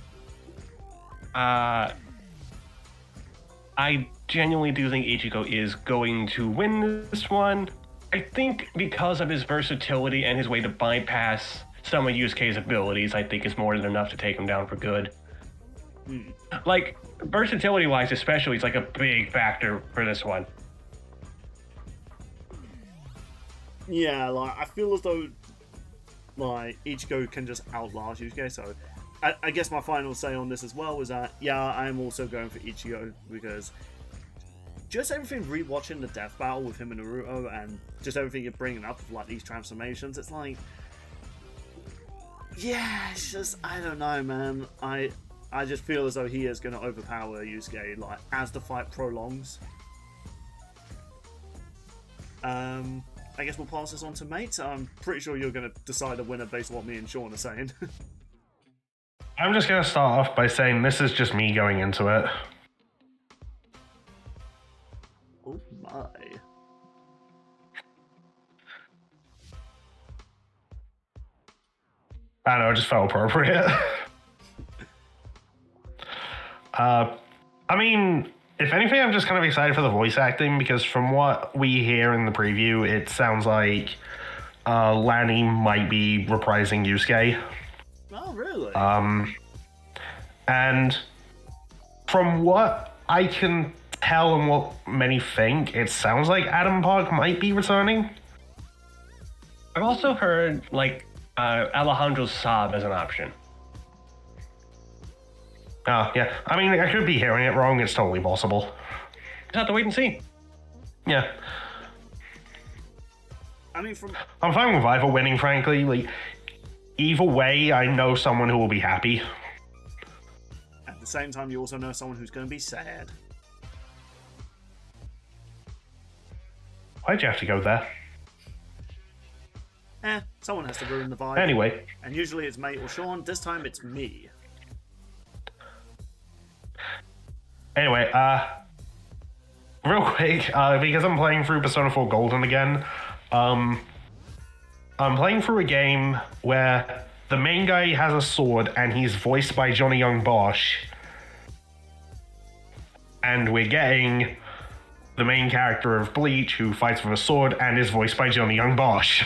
I genuinely do think Ichigo is going to win this one. I think because of his versatility and his way to bypass some of Yusuke's abilities, I think is more than enough to take him down for good. Like, versatility-wise especially, it's like a big factor for this one. Yeah, like, I feel as though like Ichigo can just outlast Yusuke, so I guess my final say on this as well was that yeah, I'm also going for Ichigo because just everything rewatching the death battle with him and Naruto and just everything you're bringing up with like these transformations, it's like yeah, it's just I don't know, man. I just feel as though he is going to overpower Yusuke, like, as the fight prolongs. I guess we'll pass this on to Mate. I'm pretty sure you're going to decide a winner based on what me and Sean are saying. I'm just going to start off by saying this is just me going into it. Oh my. I don't know, it just felt appropriate. I mean, if anything, I'm just kind of excited for the voice acting because from what we hear in the preview, it sounds like Lanny might be reprising Yusuke. Oh, really? And from what I can tell and what many think, it sounds like Adam Park might be returning. I've also heard, like, Alejandro Saab as an option. Oh, yeah. I mean, I could be hearing it wrong. It's totally possible. Just have to wait and see. Yeah. I mean, I'm fine with either winning, frankly. Like, either way, I know someone who will be happy. At the same time, you also know someone who's going to be sad. Why'd you have to go there? Someone has to ruin the vibe. Anyway. And usually it's Mate or Sean. This time it's me. Anyway, real quick, because I'm playing through Persona 4 Golden again, I'm playing through a game where the main guy has a sword and he's voiced by Johnny Young Bosch. And we're getting the main character of Bleach who fights with a sword and is voiced by Johnny Young Bosch.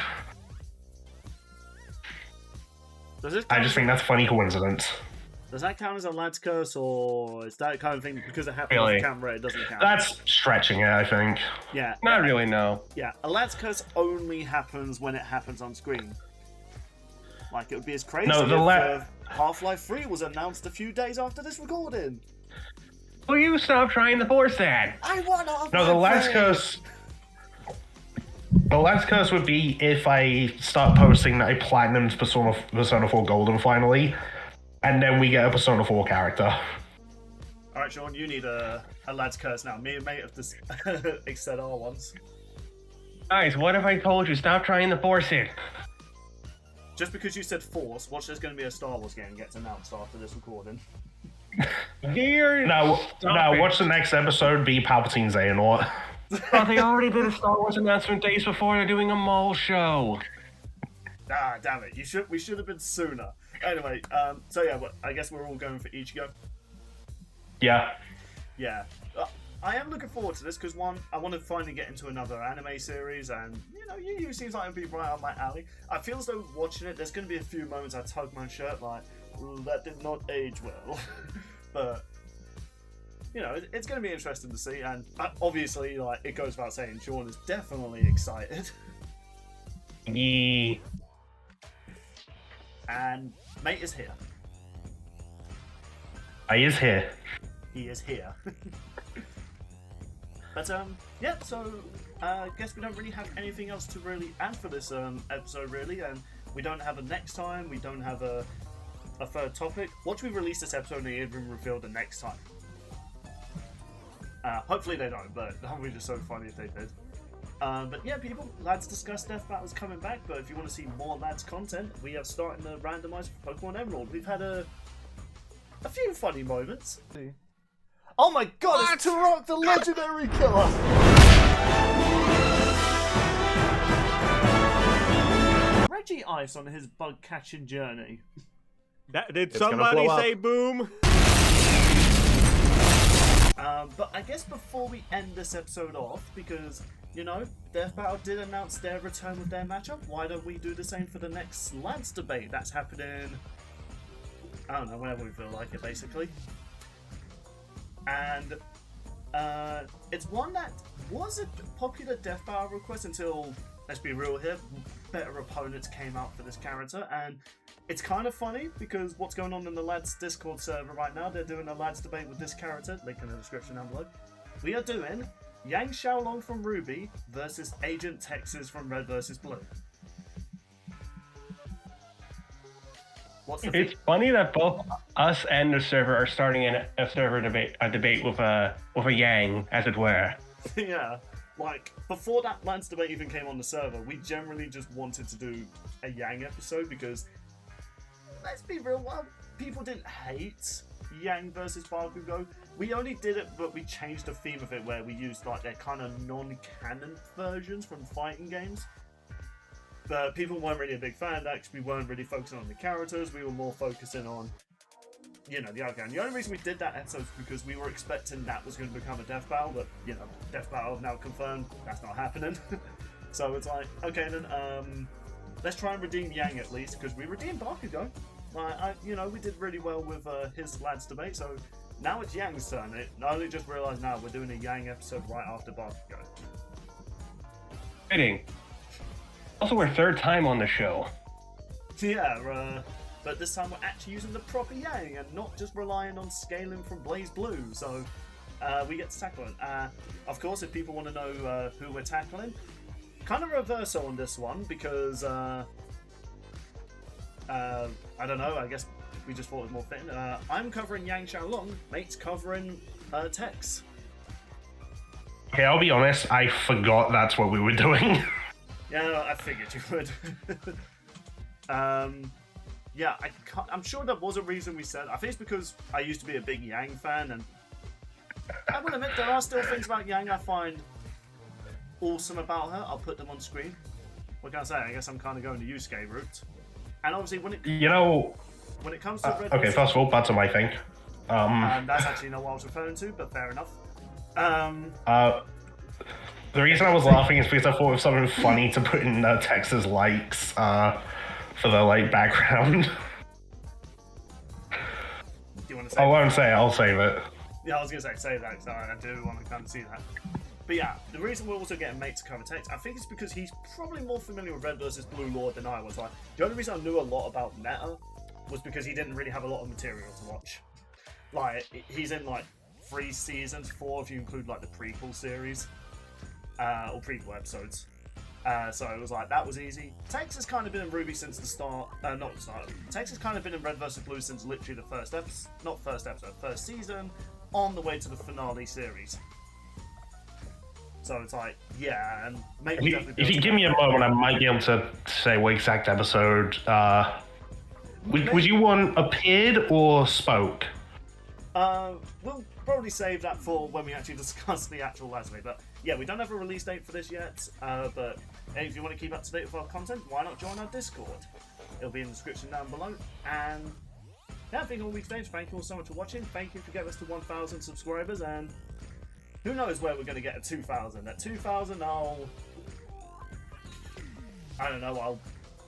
I just think that's a funny coincidence. Does that count as a lad's curse, or is that kind of thing because it happened Really? off camera? It doesn't count. That's stretching it, I think. Yeah. Not really, no. Yeah, a lad's curse only happens when it happens on screen. Like, it would be as crazy if Half-Life 3 was announced a few days after this recording. Will you stop trying to force that? I want Half-Life No, the last 3! curse... The last curse would be if I start posting that I platinumed Persona 4 Golden finally, and then we get a Persona 4 character. Alright, Sean, you need a lad's curse now. Me and Mate have just said our ones. Guys, what if I told you stop trying to force it? Just because you said force, watch there's going to be a Star Wars game gets announced after this recording. Now, watch the next episode be Palpatine's Xehanort. Oh, they already did a Star Wars announcement days before. They're doing a mall show. Ah, damn it. We should have been sooner. Anyway, so yeah, I guess we're all going for Ichigo. Yeah. Yeah. I am looking forward to this because, one, I want to finally get into another anime series, and, you know, YuYu seems like it'd be right up my alley. I feel as though watching it, there's going to be a few moments I tug my shirt like, that did not age well. But... you know, it's going to be interesting to see, and obviously, like, it goes without saying, Sean is definitely excited. Yeah. And Mate is here. I is here. He is here. But, yeah, so, I guess we don't really have anything else to really add for this episode, really, and we don't have a next time, we don't have a third topic. Once we release this episode, they even reveal the next time. Hopefully they don't, but that would be just so funny if they did. But yeah, people, Lads Discuss Death Battle's coming back, but if you want to see more Lads content, we are starting to randomise Pokemon Emerald. We've had a few funny moments. Oh my god, what? It's Turok, the legendary killer! Reggie Ice on his bug catching journey. Did somebody say boom? But I guess before we end this episode off, because, you know, Death Battle did announce their return with their matchup, why don't we do the same for the next Lads debate that's happening, I don't know, whenever we feel like it, basically. And it's one that was a popular Death Battle request until, let's be real here, better opponents came out for this character, and it's kind of funny because what's going on in the Lads Discord server right now, they're doing a Lads debate with this character, link in the description down below. We are doing Yang Xiaolong from Ruby versus Agent Texas from Red vs. Blue. It's funny that both us and the server are starting a server debate with a yang, as it were. Yeah, like before that Lance debate even came on the server, we generally just wanted to do a Yang episode because, let's be real, well, people didn't hate Yang versus Bakugo. We only did it, but we changed the theme of it where we used like their kind of non-canon versions from fighting games. But people weren't really a big fan of that because we weren't really focusing on the characters. We were more focusing on, you know, the outcome. The only reason we did that episode is because we were expecting that was going to become a death battle, but, you know, death battle now confirmed, that's not happening. So it's like, okay then, let's try and redeem Yang at least, because we redeemed Bakugo. You know, we did really well with his lads debate, so now it's Yang's turn. I only just realised now we're doing a Yang episode right after Bakugo. Fitting. Also, our third time on the show. Yeah, but this time we're actually using the proper Yang and not just relying on scaling from Blaze Blue, so we get to tackle it. Of course, if people want to know who we're tackling, kind of reverso on this one because, I don't know, I guess we just thought it was more fitting. I'm covering Yang Xiaolong, mate's covering Tex. Okay, I'll be honest, I forgot that's what we were doing. Yeah, I figured you would. Yeah, I'm sure there was a reason we said. I think it's because I used to be a big Yang fan, and I will admit there are still things about Yang I find awesome about her. I'll put them on screen. What can I say? I guess I'm kind of going the Yusuke route. And obviously, when it comes to Red okay, first of all, that's my thing. That's actually not what I was referring to, but fair enough. The reason I was laughing is because I thought it was something funny to put in Texas likes for the like background. Do you want to say? I won't say it. I'll save it. Yeah, I was gonna say that because I do want to kind of see that. But yeah, the reason we're also getting mate to cover Tex, I think it's because he's probably more familiar with Red vs. Blue Lord than I was. Like, the only reason I knew a lot about Meta was because he didn't really have a lot of material to watch. Like, he's in like 3 seasons, 4 if you include like the prequel series. Or prequel episodes. So it was like, that was easy. Tex has kind of been in Ruby since the start. Not the start. Tex has kind of been in Red vs. Blue since literally the first episode. Not first episode, first season. On the way to the finale series. So it's like, yeah, and maybe if you give me a moment, I might be able to say what exact episode. Would you want appeared or spoke? We'll probably save that for when we actually discuss the actual last week. But yeah, we don't have a release date for this yet. But hey, if you want to keep up to date with our content, why not join our Discord? It'll be in the description down below. And yeah, I think all week stage. Thank you all so much for watching. Thank you for getting us to 1,000 subscribers, and who knows where we're going to get at 2,000. At 2,000, I don't know, I'll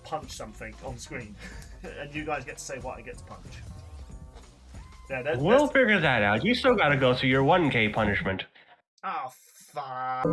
punch something on screen, and you guys get to say what I get to punch. Yeah, we'll figure that out. You still got to go through your 1K punishment. Oh, fuck.